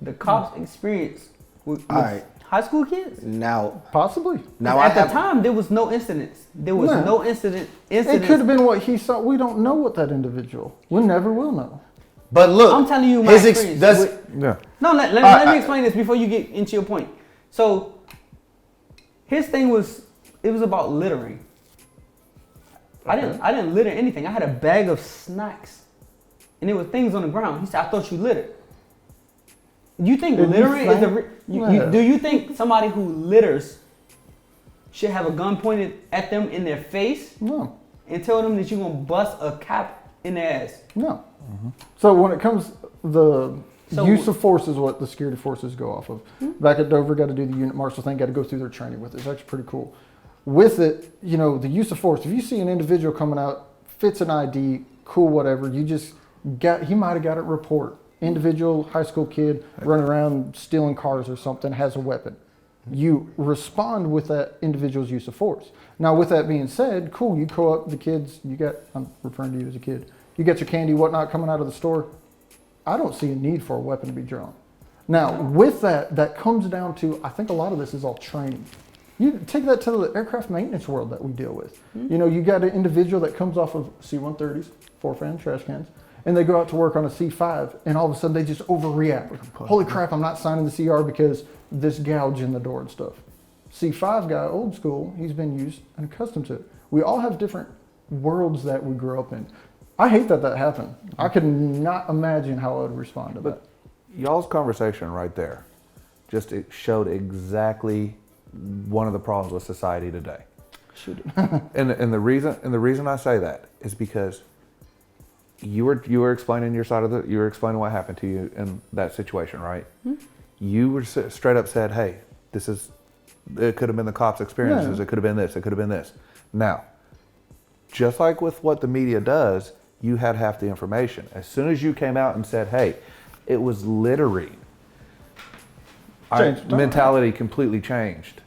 The cops' experience with All right. high school kids. Now, Possibly. I At the have, time, there was no incidents. There was No. no incident. It could have been what he saw. We don't know what that individual. We never will know. but look, I'm telling you my his experience. Yeah. No, let me explain this before you get into your point. So, his thing was, it was about littering. I didn't litter anything. I had a bag of snacks, and there were things on the ground. He said, "I thought you littered." You think Did you littering is think? the? Do you think somebody who litters should have a gun pointed at them in their face No. and tell them that you're gonna bust a cap in their ass? No. So when it comes, the So- use of force is what the security forces go off of. Back at Dover, got to do the unit marshal thing, got to go through their training with it. It's actually pretty cool. With it, you know, the use of force, if you see an individual coming out, fits an ID, cool, whatever, he might have got a report. Individual, high school kid, running around stealing cars or something, has a weapon. You respond with that individual's use of force. Now, with that being said, cool, you go up, the kids, I'm referring to you as a kid, you get your candy, whatnot, coming out of the store. I don't see a need for a weapon to be drawn. Now, with that comes down to, I think a lot of this is all training. You take that to the aircraft maintenance world that we deal with. You know, you got an individual that comes off of C-130s, 4-fan trash cans, and they go out to work on a C5, and all of a sudden they just overreact. Holy crap, I'm not signing the CR because this gouge in the door and stuff. C5 guy, old school, he's been used and accustomed to it. We all have different worlds that we grew up in. I hate that happened. I could not imagine how I would respond to that. Y'all's conversation right there just it showed exactly one of the problems with society today. Shoot it. And the reason I say that is because you were explaining your side of you were explaining what happened to you in that situation, right? You were straight up said, "Hey, it could have been the cops' experiences. Yeah. It could have been this. It could have been this." Now, just like with what the media does, you had half the information. As soon as you came out and said, "Hey, it was littering," mentality completely changed.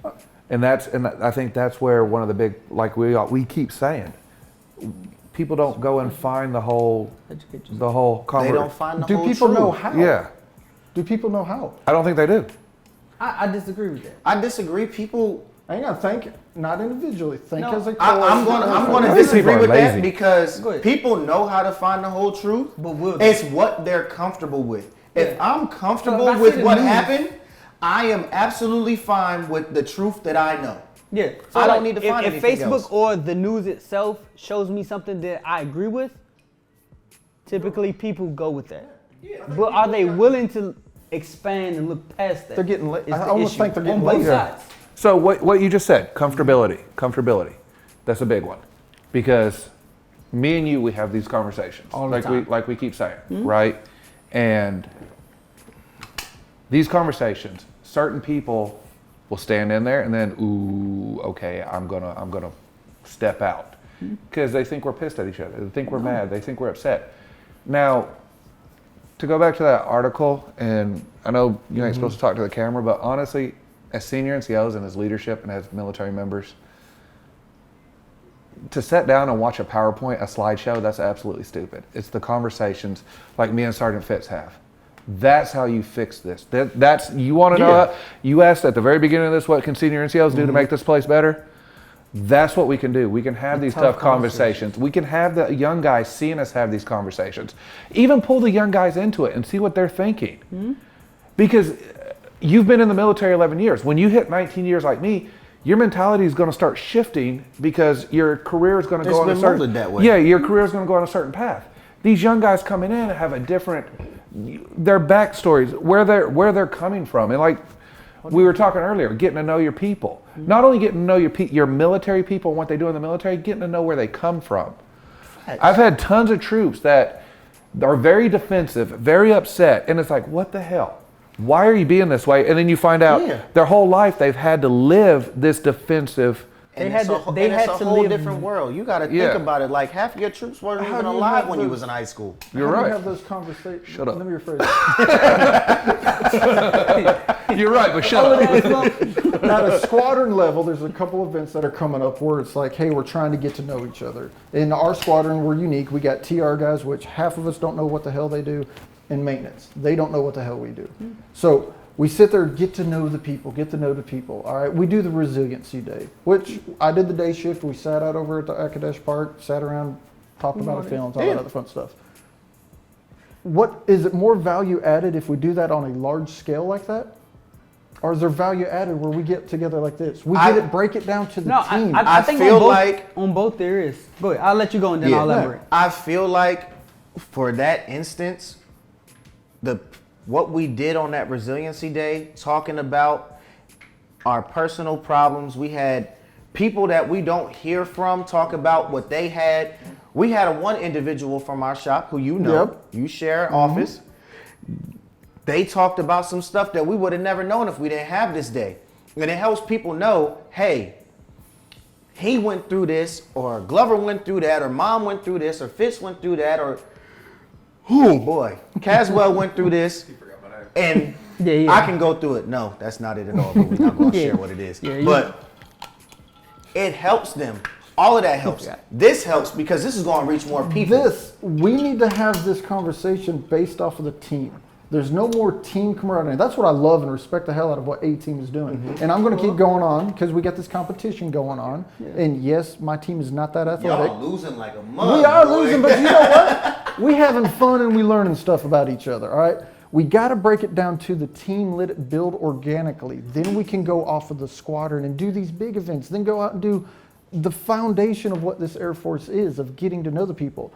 And I think that's where one of the big, like we keep saying, people don't go and find the whole they conversation. don't find the Do whole people truth. know how? Yeah, Do people know how? I don't think they do. I disagree with that. I disagree. People, I ain't gonna think, not individually, think No, as a I'm going to Lazy people disagree are with that lazy. because Go ahead. people know how to find the whole truth. But will they? It's what they're comfortable with. If Yeah. I'm comfortable So if I with see the what news- happened, I am absolutely fine with the truth that I know. Yeah, I don't need to find if anything Facebook else. or the news itself shows me something that I agree with, typically people go with that. But are they willing to expand and look past that? They're getting is I the almost issue think they're getting on both lazy. sides. So what you just said, comfortability, that's a big one, because me and you, we have these conversations All the time. like we keep saying, right? And these conversations, certain people will stand in there and then, ooh, okay, I'm gonna step out because they think we're pissed at each other, they think we're mad, they think we're upset. Now, to go back to that article, and I know you ain't supposed to talk to the camera, but honestly, as senior NCOs and as leadership and as military members, to sit down and watch a PowerPoint, a slideshow, that's absolutely stupid. It's the conversations like me and Sergeant Fitz have. That's how you fix this. That's you want to know. You asked at the very beginning of this, what can senior NCOs do to make this place better? That's what we can do. We can have these tough conversations. We can have the young guys seeing us have these conversations. Even pull the young guys into it and see what they're thinking. Because you've been in the military 11 years. When you hit 19 years like me, your mentality is going to start shifting because your career is going to go on a certain that way. Yeah, your career is going to go on a certain path. These young guys coming in have a different, their backstories, where they're coming from, and like we were talking earlier, getting to know your people. Not only getting to know your military people and what they do in the military, getting to know where they come from. I've had tons of troops that are very defensive, very upset, and it's like, what the hell? Why are you being this way? And then you find out their whole life they've had to live this defensive. And it's a whole different world. You got to think about it. Like half of your troops weren't even alive when you was in high school. You're How do right. you have those conversations? Shut up. Let me rephrase that. You're right, but shut up. At a squadron level, there's a couple events that are coming up where it's like, hey, we're trying to get to know each other. In our squadron, we're unique. We got TR guys, which half of us don't know what the hell they do, and maintenance. They don't know what the hell we do. So we sit there, get to know the people. All right, we do the resiliency day, which I did the day shift. We sat out over at the Akadesh Park, sat around, talked about our feelings, all that other fun stuff. What is it more value added if we do that on a large scale like that? Or is there value added where we get together like this? We break it down to the team. I think feel on both there is. Go ahead, I'll let you go and then I'll elaborate. I feel like for that instance, what we did on that resiliency day, talking about our personal problems, we had people that we don't hear from talk about what they had. We had one individual from our shop who you share an office. They talked about some stuff that we would have never known if we didn't have this day. And it helps people know, hey, he went through this, or Glover went through that, or Mom went through this, or Fitz went through that, or Caswell went through this, and I can go through it. No, that's not it at all, but we're not going to share what it is. But it helps them. All of that helps. This helps because this is going to reach more people. We need to have this conversation based off of the team. There's no more team camaraderie. That's what I love and respect the hell out of what A-Team is doing. And I'm going to keep going on because we got this competition going on. And yes, my team is not that athletic. Y'all losing like a mug. We are losing, but you know what? We having fun and we learning stuff about each other, all right? We got to break it down to the team, let it build organically. Then we can go off of the squadron and do these big events. Then go out and do the foundation of what this Air Force is, of getting to know the people.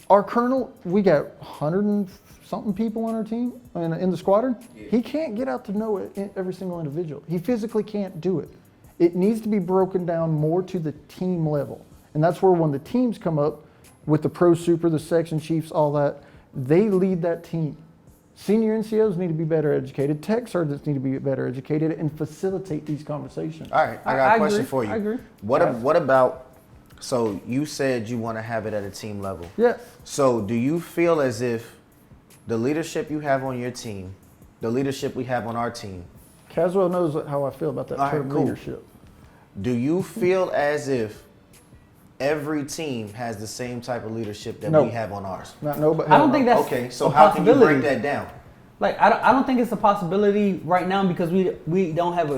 Our colonel, we got 100 and something people on our team in the squadron. He can't get out to know every single individual. He physically can't do it. It needs to be broken down more to the team level. And that's where when the teams come up with the pro super, the section chiefs, all that, they lead that team. Senior NCOs need to be better educated. Tech sergeants need to be better educated and facilitate these conversations. All right, I got a question agree. for you. I agree. What about, so you said you want to have it at a team level. Yes. So do you feel as if the leadership you have on your team, the leadership we have on our team, Caswell knows how I feel about that term leadership. Do you feel as if every team has the same type of leadership that we have on ours? But I don't think that's okay. So how can you break that down? Like I don't think it's a possibility right now because we don't have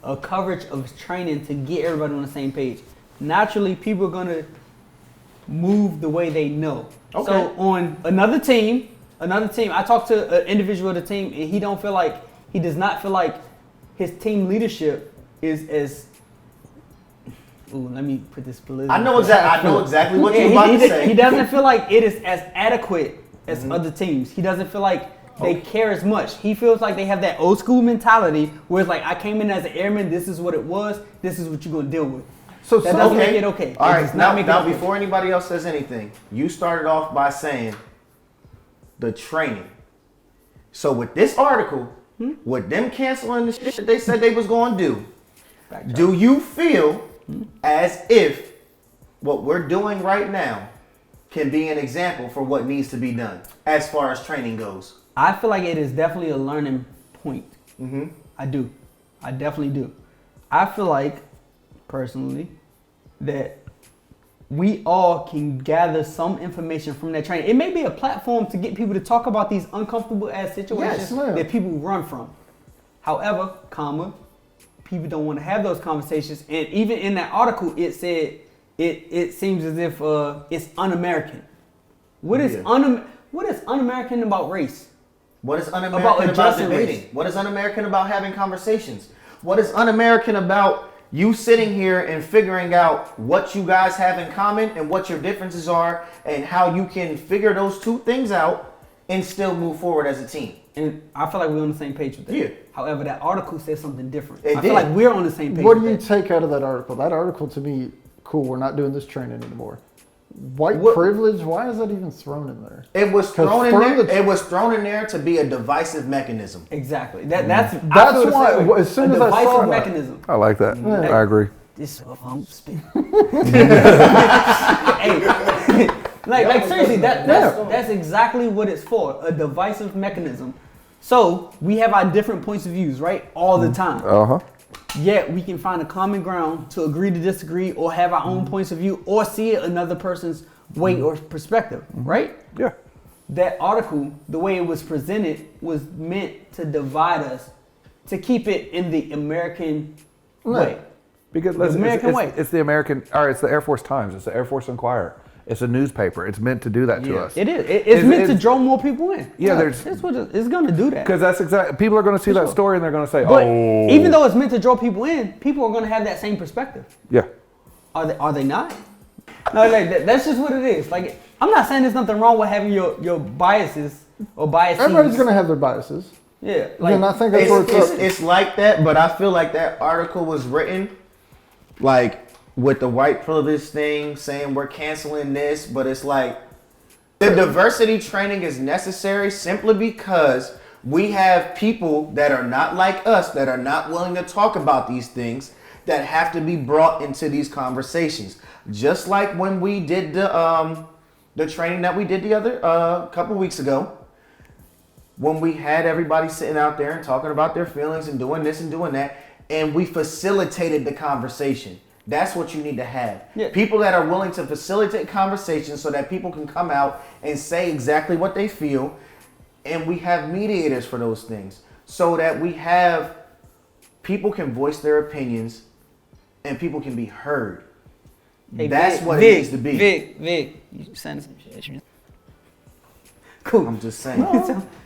a coverage of training to get everybody on the same page. Naturally, people are gonna move the way they know. Okay. So on another team, I talked to an individual of the team, and he does not feel like his team leadership is as. Ooh, let me put this politically. I know exactly what you're about to say. He doesn't feel like it is as adequate as other teams. He doesn't feel like they care as much. He feels like they have that old school mentality where it's like, I came in as an airman, this is what it was, this is what you're going to deal with. So that doesn't make it okay. All right, now before anybody else says anything, you started off by saying the training. So with this article, with them canceling the shit that they said they was going to do you feel as if what we're doing right now can be an example for what needs to be done as far as training goes. I feel like it is definitely a learning point. Mm-hmm. I do. I definitely do. I feel like, personally, that we all can gather some information from that training. It may be a platform to get people to talk about these uncomfortable ass situations that people run from. However, people don't want to have those conversations. And even in that article, it said it seems as if it's un-American. What is un-American about race? What is un-American about debating? Race? What is un-American about having conversations? What is un-American about you sitting here and figuring out what you guys have in common and what your differences are and how you can figure those two things out and still move forward as a team? And I feel like we're on the same page with that. Yeah. However, that article says something different. It I did. feel like we're on the same page. What with do you that. take out of that article? That article to me, cool, we're not doing this training anymore. White What- privilege, why is that even thrown in there? It was 'Cause thrown in from there. the- It was thrown in there to be a divisive mechanism. Exactly. That's I That's feel the why- same way. as soon a as I saw divisive that- mechanism. I like that. I agree. This spin. Hey, like seriously, that's exactly what it's for. A divisive mechanism. So we have our different points of views, right? All the time. Uh-huh. Yet we can find a common ground to agree to disagree or have our own points of view or see it another person's way or perspective, right? Yeah. That article, the way it was presented, was meant to divide us, to keep it in the American way. Because The American way. it's the American, or it's the Air Force Times, it's the Air Force Inquirer. It's a newspaper. It's meant to do that to us. It is. It's meant to draw more people in. Yeah, there's- That's what it's going to do that. Because that's exactly, people are going to see that story and they're going to say, But oh. even though it's meant to draw people in, people are going to have that same perspective. Yeah. Are they not? No, like that's just what it is. Like I'm not saying there's nothing wrong with having your biases or biases. Everybody's going to have their biases. Yeah, And I think that's what It's like that, but I feel like that article was written like with the white privilege thing, saying we're canceling this, but it's like the diversity training is necessary simply because we have people that are not like us, that are not willing to talk about these things, that have to be brought into these conversations. Just like when we did the training that we did the other couple weeks ago, when we had everybody sitting out there and talking about their feelings and doing this and doing that, and we facilitated the conversation. That's what you need to have. Yeah. People that are willing to facilitate conversations so that people can come out and say exactly what they feel. And we have mediators for those things so that we have people can voice their opinions and people can be heard. Hey, That's Vic, what Vic, it needs to be. Vic, you saying some shit. Cool. I'm just saying.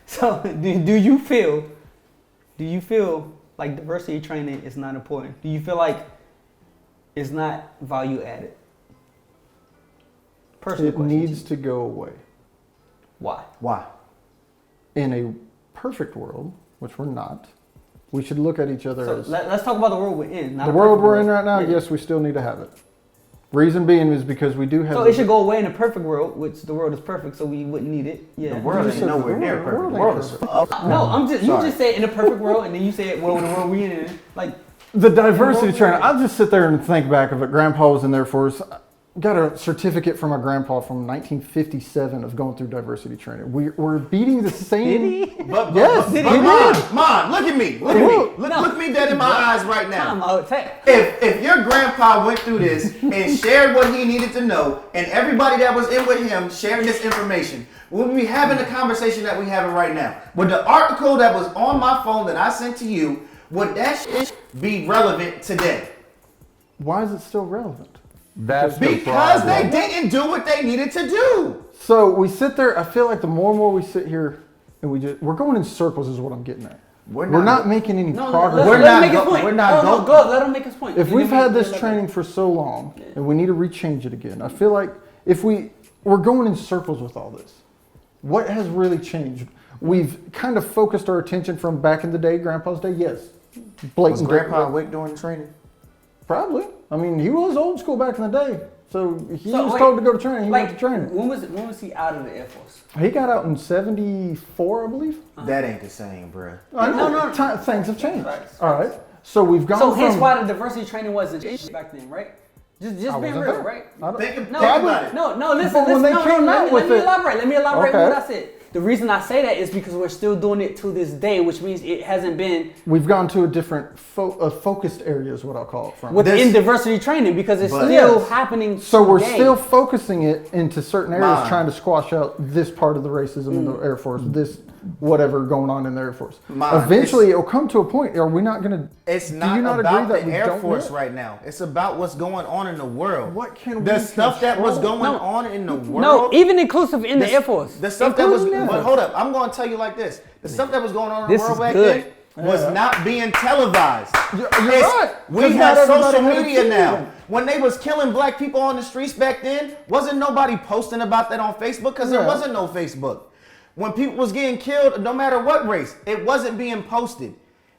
So do you feel like diversity training is not important? Do you feel like it's not value added? Personal It question. needs to go away. Why? Why? In a perfect world, which we're not, we should look at each other So as let's talk about the world we're in. Not the a world perfect we're in right now. Yeah. Yes, we still need to have it. Reason being is because we do have. So it should go away in a perfect world, which the world is perfect, so we wouldn't need it. Yeah. The world You ain't said nowhere the near world- perfect. The world world ain't is perfect. No, I'm just you Sorry. just say in a perfect world, and then you say, well, the world we in, like The diversity training. I'll just sit there and think back of it. Grandpa was in there for us. Got a certificate from my grandpa from 1957 of going through diversity training. We're beating the same. did he? But, Yes, but, he but did. Mom, look at me. Look at me. Look me dead in my eyes right now. Time out. Take. If your grandpa went through this and shared what he needed to know, and everybody that was in with him shared this information, we'll be having the conversation that we're having right now. With the article that was on my phone that I sent to you, would that shit be relevant today? Why is it still relevant? That's the Because they problem. didn't do what they needed to do. So we sit there. I feel like the more and more we sit here, and we're going in circles. Is what I'm getting at. We're We're not- not making any No, progress. We're let not him make his go- point. we're not no, go- go. Let him make his point. If Let we've him had make- this training for so long and we need to rechange it again, I feel like if we're going in circles with all this, what has really changed? We've kind of focused our attention from back in the day, Grandpa's day. Yes, Was blatant. Grandpa awake during training? Probably. I mean, he was old school back in the day, so he So, was wait, told to go to training. He like, went to training. when was he out of the Air Force? He got out in '74, I believe. That ain't the same, bruh. I know. No. Things have changed. Right. All right. So we've gone So from. hence why the diversity training wasn't back then, right? Just I being wasn't real, there. right? I don't- Think Probably- about it. No, listen, But when they came out let with me it- elaborate. Let me elaborate on Okay. what I said. The reason I say that is because we're still doing it to this day, which means it hasn't been We've gone to a different focused area is what I'll call it from. within diversity training because it's But- still Yes. happening So we're today. still focusing it into certain areas, Mine. trying to squash out this part of the racism in the Air Force, this whatever going on in the Air Force. Mine. Eventually, it'll come to a point. Are we not going to? It's Do not you not about agree that the we Air don't Force know? right now. It's about what's going on in the world. What can the we stuff that was control? going No. on in the world? No, even inclusive in the This- Air Force. The stuff that was, Including but that. hold up, I'm going to tell you like this: the stuff that was going on in This the world is back good. then was not being televised. You're It's- right. We 'Cause have not everybody social had a media TV. now. When they was killing black people on the streets back then, wasn't nobody posting about that on Facebook because there Yeah. wasn't no Facebook. When people was getting killed, no matter what race, it wasn't being posted.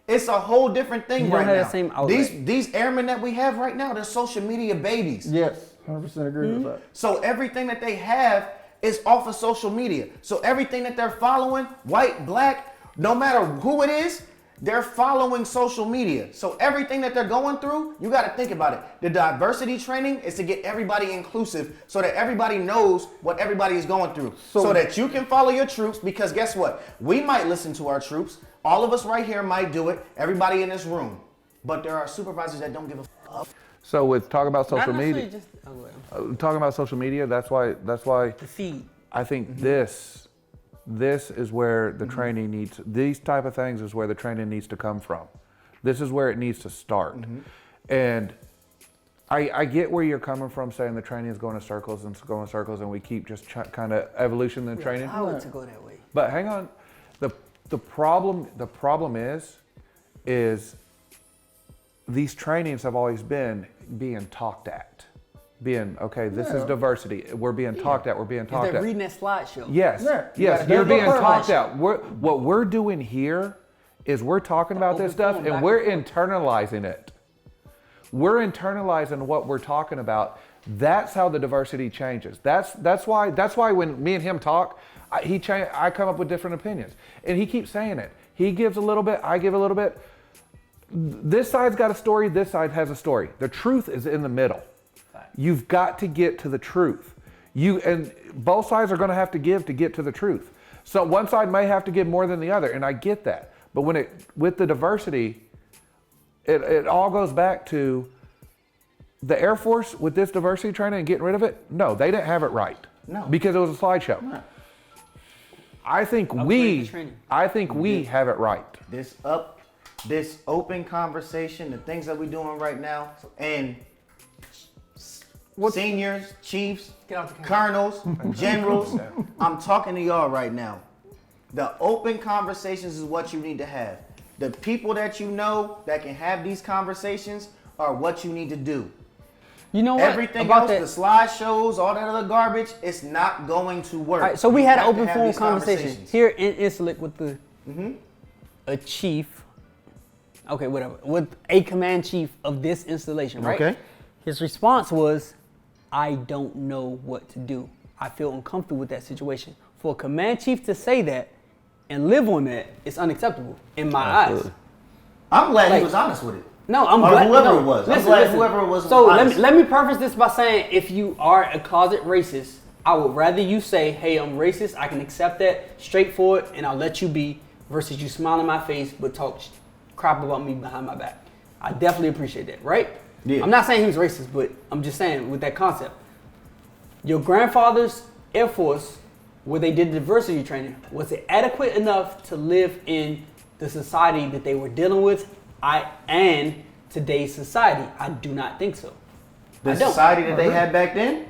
It's a whole different thing You don't right have now. the same outlet. These airmen that we have right now, they're social media babies. Yes, 100% agree with that. So everything that they have is off of social media. So everything that they're following, white, black, no matter who it is, they're following social media. So everything that they're going through, you got to think about it. The diversity training is to get everybody inclusive so that everybody knows what everybody is going through. So that you can follow your troops, because guess what? We might listen to our troops. All of us right here might do it. Everybody in this room. But there are supervisors that don't give a fuck. So with talking about Not social necessarily media, just talking about social media, that's why the feed. I think this is where the training needs, these type of things is where the training needs to come from. This is where it needs to start. And I get where you're coming from, saying the training is going in circles and going in circles, and we keep just kind of evolution in the training. I would to go that way. But hang on, the problem is these trainings have always been being talked at, being okay. This is diversity. We're being talked at. We're being talked They're at. reading that slideshow. Yes, Yeah. yes, Yeah, you're being they're talked at. What we're doing here is we're talking about this stuff Open and forum, we're back internalizing it. We're internalizing what we're talking about. That's how the diversity changes. That's why when me and him talk, I come up with different opinions, and he keeps saying it. He gives a little bit, I give a little bit. This side's got a story, this side has a story. The truth is in the middle. You've got to get to the truth. And both sides are going to have to give to get to the truth. So one side may have to give more than the other, and I get that. But with the diversity, it all goes back to the Air Force with this diversity training and getting rid of it. No, they didn't have it right. No. Because it was a slideshow. No. I think Upgrade the training. we have it right. This open conversation, the things that we're doing right now, and seniors, chiefs, Get out the camera. colonels, generals, I'm talking to y'all right now. The open conversations is what you need to have. The people that you know that can have these conversations are what you need to do. You know what? Everything About else, that, the slideshows, all that other garbage, it's not going to work. All right, so we You had an have to open have forum these conversation conversations. here in Islick with a chief. Okay, whatever. With a command chief of this installation, right? Okay. His response was, "I don't know what to do. I feel uncomfortable with that situation." For a command chief to say that and live on that, it's unacceptable in my eyes. I'm glad Like- he was honest with it. No, I'm Or glad. whoever no, it was. I'm Listen, glad listen. whoever it was So honest. let me preface this by saying, if you are a closet racist, I would rather you say, "Hey, I'm racist. I can accept that, straightforward, and I'll let you be," versus you smile in my face but talk crap about me behind my back. I definitely appreciate that, right? Yeah. I'm not saying he was racist, but I'm just saying with that concept. Your grandfather's Air Force, where they did diversity training, was it adequate enough to live in the society that they were dealing with and today's society? I do not think so. The I don't. society that they had back then,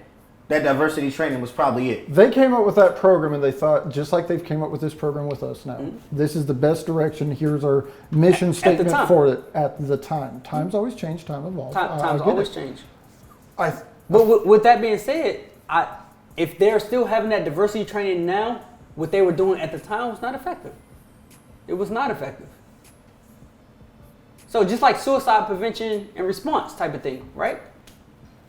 that diversity training was probably it. They came up with that program and they thought, just like they've came up with this program with us now, this is the best direction. Here's our mission the statement time. for it at the time. Times always change, time evolves. I Times get always it. change. I, But with that being said, if they're still having that diversity training now, what they were doing at the time was not effective. It was not effective. So just like suicide prevention and response type of thing, right?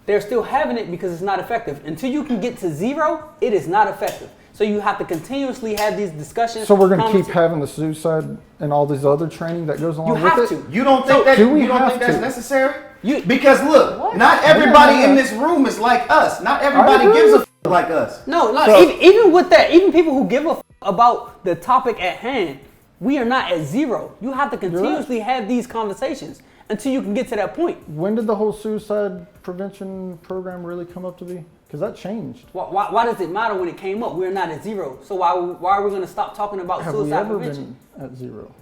They're still having it because it's not effective. Until you can get to zero, it is not effective. So So you have to continuously have these discussions. So we're going to keep having the suicide and all this other training that goes along You with have it? to. You don't think that? do we You don't have think that's to? necessary? You- Because look, What? not everybody Yeah. in this room is like us. Not everybody agree. gives a like us. No, So- even with that, even people who give a about the topic at hand, we are not at zero. You have to continuously have these conversations until you can get to that point. When did the whole suicide prevention program really come up to be? Because that changed. Why does it matter when it came up? We're not at zero. So why are we going to stop talking about Have we suicide ever prevention? been at zero?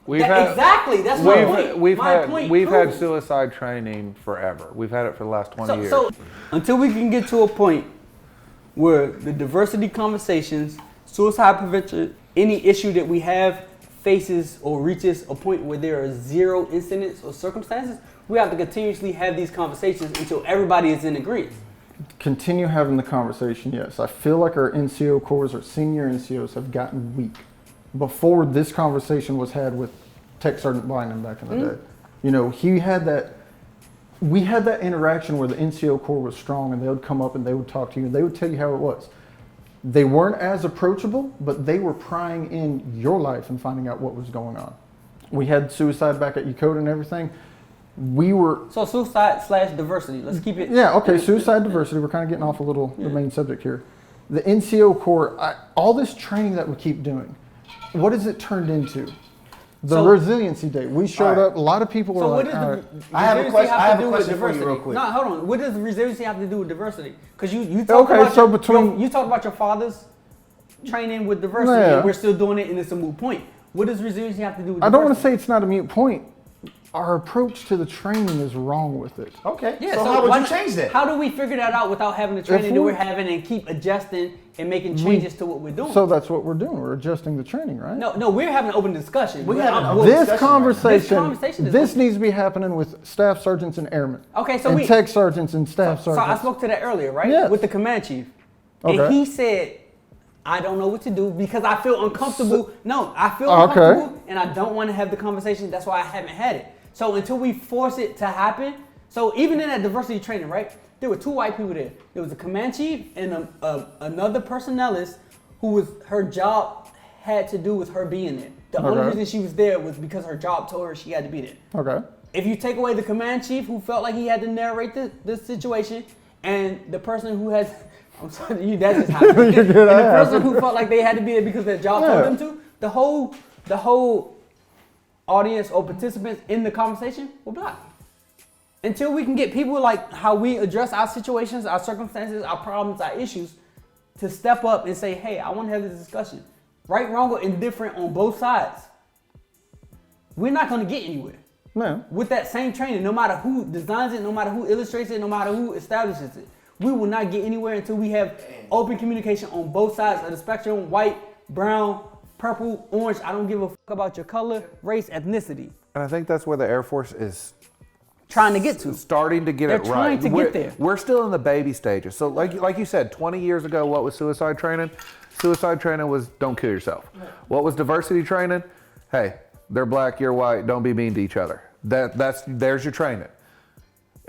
Exactly. That's my point. We've had proves. suicide training forever. We've had it for the last 20 years. So until we can get to a point where the diversity conversations, suicide prevention, any issue that we have faces or reaches a point where there are zero incidents or circumstances, we have to continuously have these conversations until everybody is in agreement. Continue having the conversation, yes. I feel like our NCO cores, our senior NCOs have gotten weak. Before this conversation was had with Tech Sergeant Bynum back in the day. You know, we had that interaction where the NCO core was strong and they would come up and they would talk to you and they would tell you how it was. They weren't as approachable, but they were prying in your life and finding out what was going on. We had suicide back at Yokota and everything. We were... So suicide/diversity. Let's keep it. Yeah, okay, suicide diversity. We're kind of getting off a little the main subject here. The NCO core, all this training that we keep doing, what has it turned into? The So- resiliency day. We showed All right. up, a lot of people were So what like, does all the right. I have a resiliency question- I have to a do with question for you diversity? real quick. No, hold on. What does resiliency have to do with diversity? Because you talk Okay, about so between- you talk about your father's training with diversity, Yeah. and we're still doing it, and it's a moot point. What does resiliency have to do with I diversity? don't want to say it's not a mute point. Our approach to the training is wrong with it. Okay. Yeah, so how would why you not- change that? How do we figure that out without having the training If that we- we're having and keep adjusting and making changes to what we're doing? So that's what we're doing. We're adjusting the training, right? no, we're having an open discussion. We But having an I'm- open This discussion conversation, This conversation is this open. needs to be happening with staff sergeants and airmen. Okay, so and we tech sergeants and staff So I sergeants. spoke to that earlier, right? Yes. With the command chief. Okay. And he said, I don't know what to do because I feel uncomfortable. I feel Okay. uncomfortable and I don't want to have the conversation. That's why I haven't had it. So until we force it to happen, so even in that diversity training, right? There were two white people there. There was a command chief and another personnelist who was, her job had to do with her being there. The only Okay. reason she was there was because her job told her she had to be there. Okay. If you take away the command chief who felt like he had to narrate this situation, and the person who has, I'm sorry, that just happened. And the person who felt like they had to be there because their job told them to, the whole audience or participants in the conversation were black. Until we can get people like how we address our situations, our circumstances, our problems, our issues, to step up and say, hey, I want to have this discussion. Right, wrong, or indifferent on both sides. We're not going to get anywhere. No. With that same training, no matter who designs it, no matter who illustrates it, no matter who establishes it, we will not get anywhere until we have open communication on both sides of the spectrum, white, brown, purple, orange. I don't give a fuck about your color, race, ethnicity. And I think that's where the Air Force is Trying to get to. starting to get They're it right. trying to get We're- there. We're still in the baby stages. So like you said, 20 years ago, what was suicide training? Suicide training was don't kill yourself. What was diversity training? Hey, they're black, you're white, don't be mean to each other. There's your training.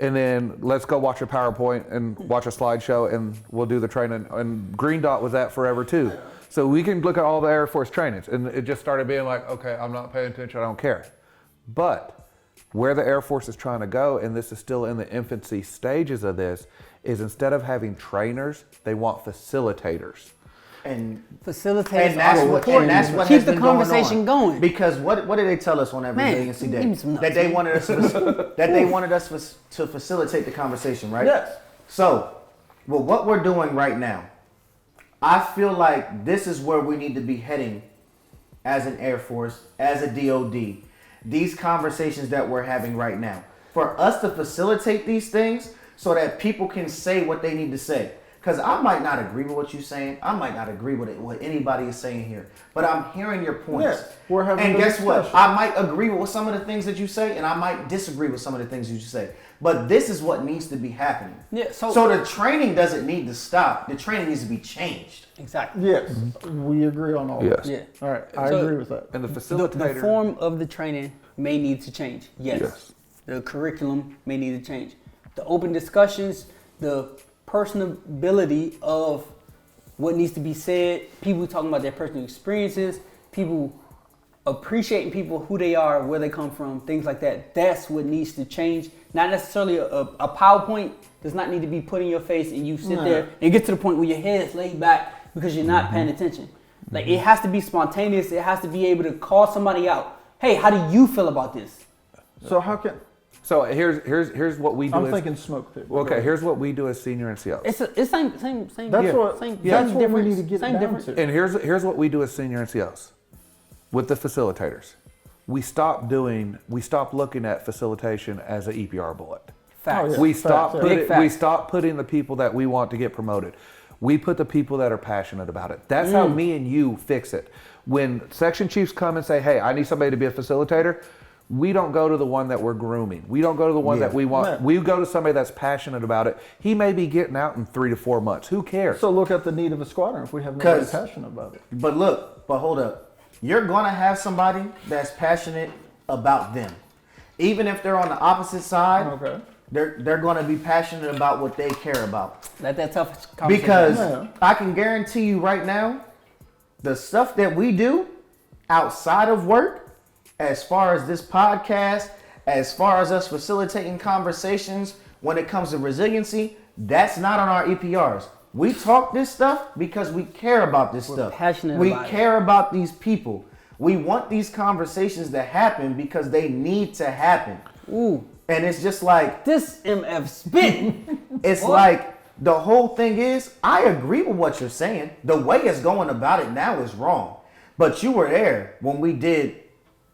And then let's go watch a PowerPoint and watch a slideshow and we'll do the training. And Green Dot was that forever too. So we can look at all the Air Force trainings and it just started being like, okay, I'm not paying attention, I don't care. But where the Air Force is trying to go, and this is still in the infancy stages of this, is instead of having trainers, they want facilitators. And Facilitate. and that's what Keep has the been conversation going on. going. Because what did they tell us on that Man, resiliency give day? me some nuts, That they man. wanted us to facilitate the conversation, right? Yes. So, well, what we're doing right now, I feel like this is where we need to be heading as an Air Force, as a DOD. These conversations that we're having right now, for us to facilitate these things so that people can say what they need to say. Because I might not agree with what you're saying. I might not agree with what anybody is saying here. But I'm hearing your points. Yes, we're having and a guess what? discussion. I might agree with some of the things that you say, and I might disagree with some of the things you say. But this is what needs to be happening. Yeah, so- the training doesn't need to stop. The training needs to be changed. Exactly. Yes, we agree on all Yes. that. Yeah. All right, I So- agree with that. And the The facilitator. form of the training may need to change. Yes. Yes. The curriculum may need to change. The open discussions, the personability of what needs to be said, people talking about their personal experiences, people appreciating people, who they are, where they come from, things like that. That's what needs to change. Not necessarily a PowerPoint does not need to be put in your face and you sit there and get to the point where your head is laid back because you're not paying attention. Like, it has to be spontaneous. It has to be able to call somebody out. Hey, how do you feel about this? So how can? So here's what we do. I'm thinking smoke pit. Okay, here's what we do as senior NCOs. It's same. That's yeah. what. Same, That's same what we difference, need to get same down difference. to. And here's what we do as senior NCOs with the facilitators. We stop looking at facilitation as an EPR bullet. Facts. Oh, yeah. We Facts, stop putting the people that we want to get promoted. We put the people that are passionate about it. That's how me and you fix it. When section chiefs come and say, "Hey, I need somebody to be a facilitator," we don't go to the one that we're grooming. We don't go to the one that we want. Yeah. We go to somebody that's passionate about it. He may be getting out in 3 to 4 months. Who cares? So look at the need of a squadron if we have nobody 'Cause- passionate about it. But hold up. You're gonna have somebody that's passionate about them. Even if they're on the opposite side, Okay. they're gonna be passionate about what they care about. Let that tough conversation. Because Yeah. I can guarantee you right now, the stuff that we do outside of work, as far as this podcast, as far as us facilitating conversations when it comes to resiliency, that's not on our EPRs. We talk this stuff because we care about this stuff. passionate we about it. care about these people. We want these conversations to happen because they need to happen. Ooh, And it's just like, this MF spitting. it's like the whole thing is, I agree with what you're saying. The way it's going about it now is wrong. But you were there when we did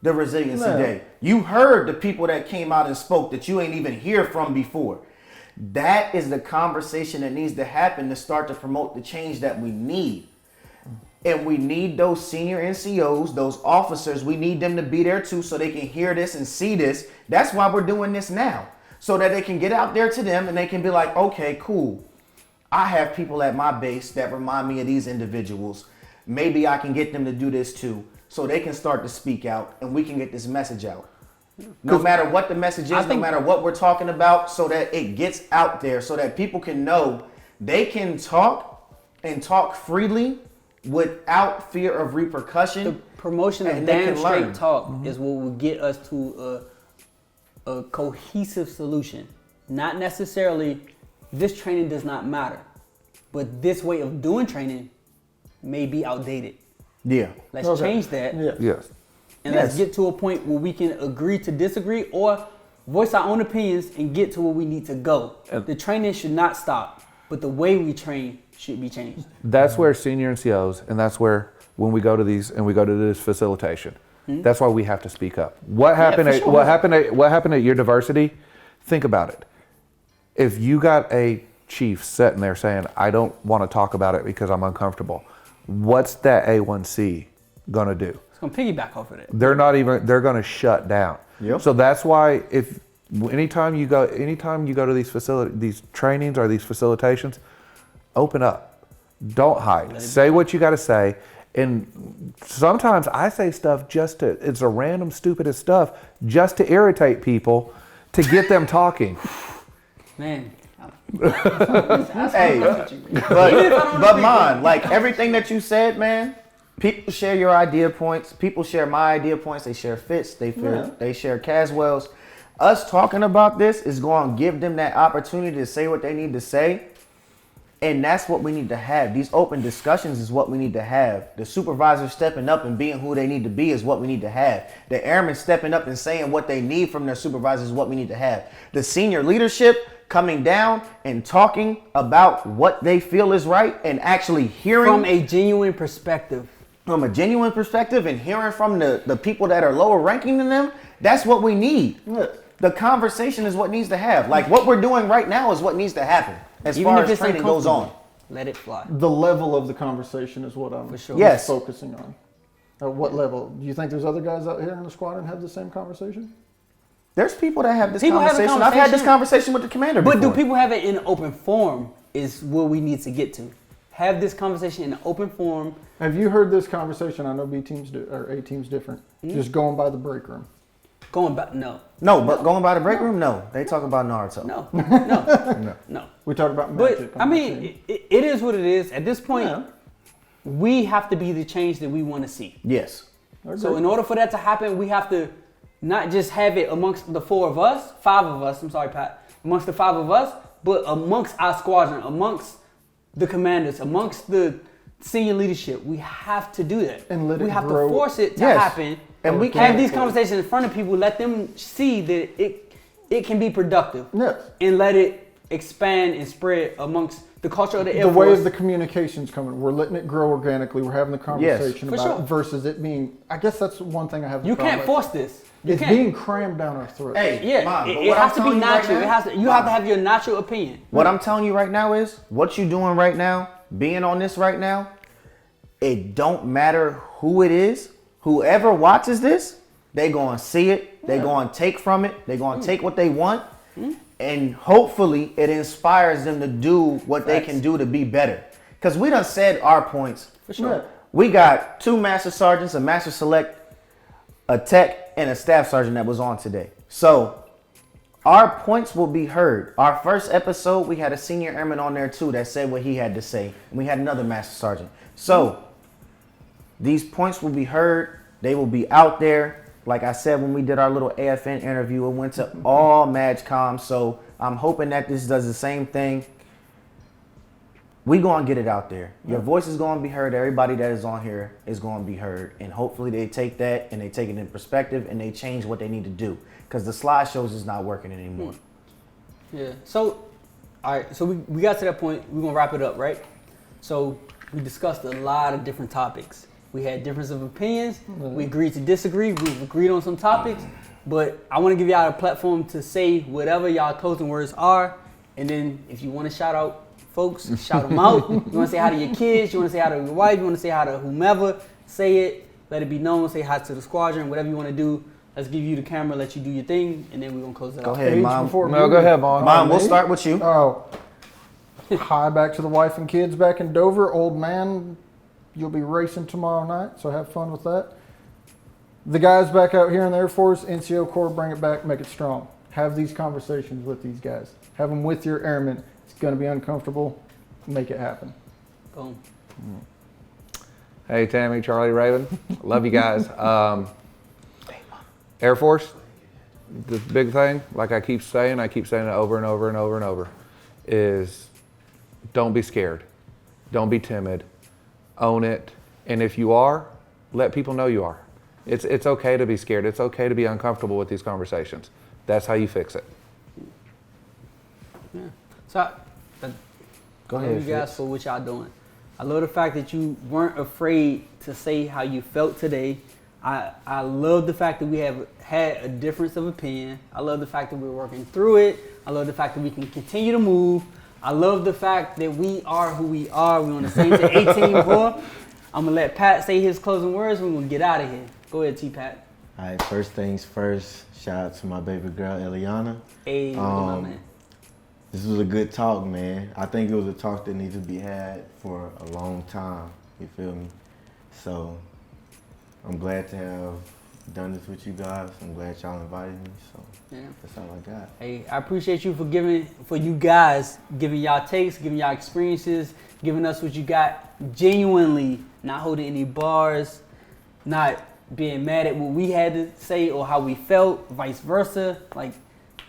the Resiliency Yeah. Day. You heard the people that came out and spoke that you ain't even hear from before. That is the conversation that needs to happen to start to promote the change that we need. And we need those senior NCOs, those officers, we need them to be there too so they can hear this and see this. That's why we're doing this now. So that they can get out there to them and they can be like, okay, cool. I have people at my base that remind me of these individuals. Maybe I can get them to do this too. So they can start to speak out and we can get this message out. No matter what the message is, no matter what we're talking about, so that it gets out there, so that people can know they can talk and talk freely without fear of repercussion. The promotion of And they damn can straight learn. talk is what will get us to a cohesive solution. Not necessarily this training does not matter, but this way of doing training may be outdated. Yeah. Let's Okay. change that. Yeah. Yes. And Yes. let's get to a point where we can agree to disagree or voice our own opinions and get to where we need to go. And- The training should not stop, but the way we train should be changed. That's where senior NCOs, and that's where when we go to these and we go to this facilitation, that's why we have to speak up. What happened? for at, sure. what happened at your diversity? Think about it. If you got a chief sitting there saying, "I don't want to talk about it because I'm uncomfortable," what's that A1C gonna do? It's gonna piggyback off of that. They're gonna shut down. Yep. So that's why anytime you go to these trainings or these facilitations, open up. Don't hide. Say what you got to say. And sometimes I say stuff it's a random stupidest stuff just to irritate people to get them talking. Man. Hey, but mine, like everything that you said, man, people share your idea points. People share my idea points. They share Fitz. They share Caswell's. Us talking about this is going to give them that opportunity to say what they need to say. And that's what we need to have. These open discussions is what we need to have. The supervisors stepping up and being who they need to be is what we need to have. The airmen stepping up and saying what they need from their supervisors is what we need to have. The senior leadership coming down and talking about what they feel is right and actually hearing From a genuine perspective. from a genuine perspective and hearing from the people that are lower ranking than them, that's what we need. The conversation is what needs to have. Like what we're doing right now is what needs to happen as Even far if as it's training goes on. uncomfortable, let it fly. The level of the conversation is what I'm sure. Yes. focusing on. At what level? Do you think there's other guys out here in the squadron have the same conversation? There's people that have this People have a conversation. I've had this conversation. conversation with the commander But before. do people have it in an open forum is where we need to get to. Have this conversation in an open forum. Have you heard this conversation? I know B teams do, or A teams different. Just going by the break room. Going back, no. No, but going by the break room, no. They talk about Naruto. No. We talk about But magic. I mean, it is what it is. At this point, we have to be the change that we want to see. Yes. So in order for that to happen, we have to not just have it amongst the five of us, I'm sorry, Pat, amongst the five of us, but amongst our squadron, amongst the commanders, amongst the senior leadership. We have to do that. And let it we have grow. to force it to Yes. happen. And we have can't- these conversations in front of people, let them see that it can be productive. Yes. And let it expand and spread amongst the culture of the Air The Force. way of the communication's coming. We're letting it grow organically. We're having the conversation for about sure. it versus it being. I guess that's one thing I have. You can't force this. You It's can't. being crammed down our throats. Hey, Yeah, Mom, but it what has I'm to be telling you right natural. now- It has to. You have to have your natural opinion. What I'm telling you right now is, what you doing right now, being on this right now, it don't matter who it is. Whoever watches this, they gonna see it. They gonna take from it. They gonna take what they want. And hopefully it inspires them to do what they can do to be better. Because we done said our points. For sure. Yeah. We got 2 master sergeants, a master select, a tech, and a staff sergeant that was on today. So our points will be heard. Our first episode, we had a senior airman on there too that said what he had to say. And we had another master sergeant. So these points will be heard. They will be out there. Like I said, when we did our little AFN interview, it went to all MAGCOM. So I'm hoping that this does the same thing. We gonna get it out there. Your voice is gonna be heard. Everybody that is on here is gonna be heard, and hopefully they take that and they take it in perspective and they change what they need to do. Because the slideshows is not working anymore. Yeah. So, all right. So we got to that point. We're gonna wrap it up, right? So we discussed a lot of different topics. We had difference of opinions. We agreed to disagree. We've agreed on some topics. But I want to give y'all a platform to say whatever y'all closing words are. And then if you want to shout out folks, shout them out. You want to say hi to your kids. You want to say hi to your wife. You want to say hi to whomever. Say it. Let it be known. Say hi to the squadron. Whatever you want to do. Let's give you the camera. Let you do your thing. And then we're going to close it Go out. ahead, Age Mom. before No, go movie. ahead, Vaughn. Mom, we'll me? start with you. Oh, hi back to the wife and kids back in Dover. Old man, you'll be racing tomorrow night, so have fun with that. The guys back out here in the Air Force, NCO Corps, bring it back, make it strong. Have these conversations with these guys. Have them with your airmen. It's going to be uncomfortable. Make it happen. Boom. Hey, Tammy, Charlie, Raven. Love you guys. Air Force, the big thing, like I keep saying it over and over and over and over, is don't be scared. Don't be timid. Own it. And if you are, let people know you are. It's okay to be scared. It's okay to be uncomfortable with these conversations. That's how you fix it. Yeah. So Go I ahead, love you guys Fitz. for what y'all doing. I love the fact that you weren't afraid to say how you felt today. I love the fact that we have had a difference of opinion. I love the fact that we're working through it. I love the fact that we can continue to move. I love the fact that we are who we are. We're on the same 18 core. I'm going to let Pat say his closing words. We're going to get out of here. Go ahead, T-Pat. All right, first things first, shout out to my baby girl, Eliana. Hey, look at my man. This was a good talk, man. I think it was a talk that needs to be had for a long time. You feel me? So I'm glad to have done this with you guys. I'm glad y'all invited me. So Yeah. that's all I got. Hey, I appreciate you for you guys giving y'all takes, giving y'all experiences, giving us what you got genuinely, not holding any bars, not being mad at what we had to say or how we felt, vice versa. Like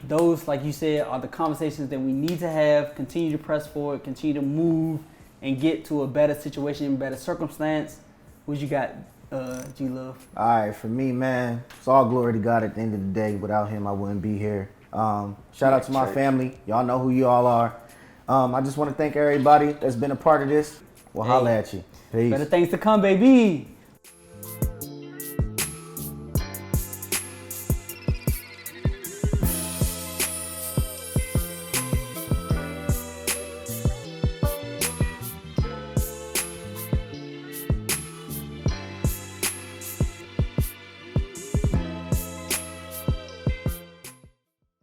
those, like you said, are the conversations that we need to have, continue to press forward, continue to move and get to a better situation, better circumstance. What you got, G-Love? All right, for me, man, it's all glory to God at the end of the day. Without him, I wouldn't be here. Shout out to my family. Y'all know who you all are. I just want to thank everybody that's been a part of this. We'll holla at you. Peace. Better things to come, baby.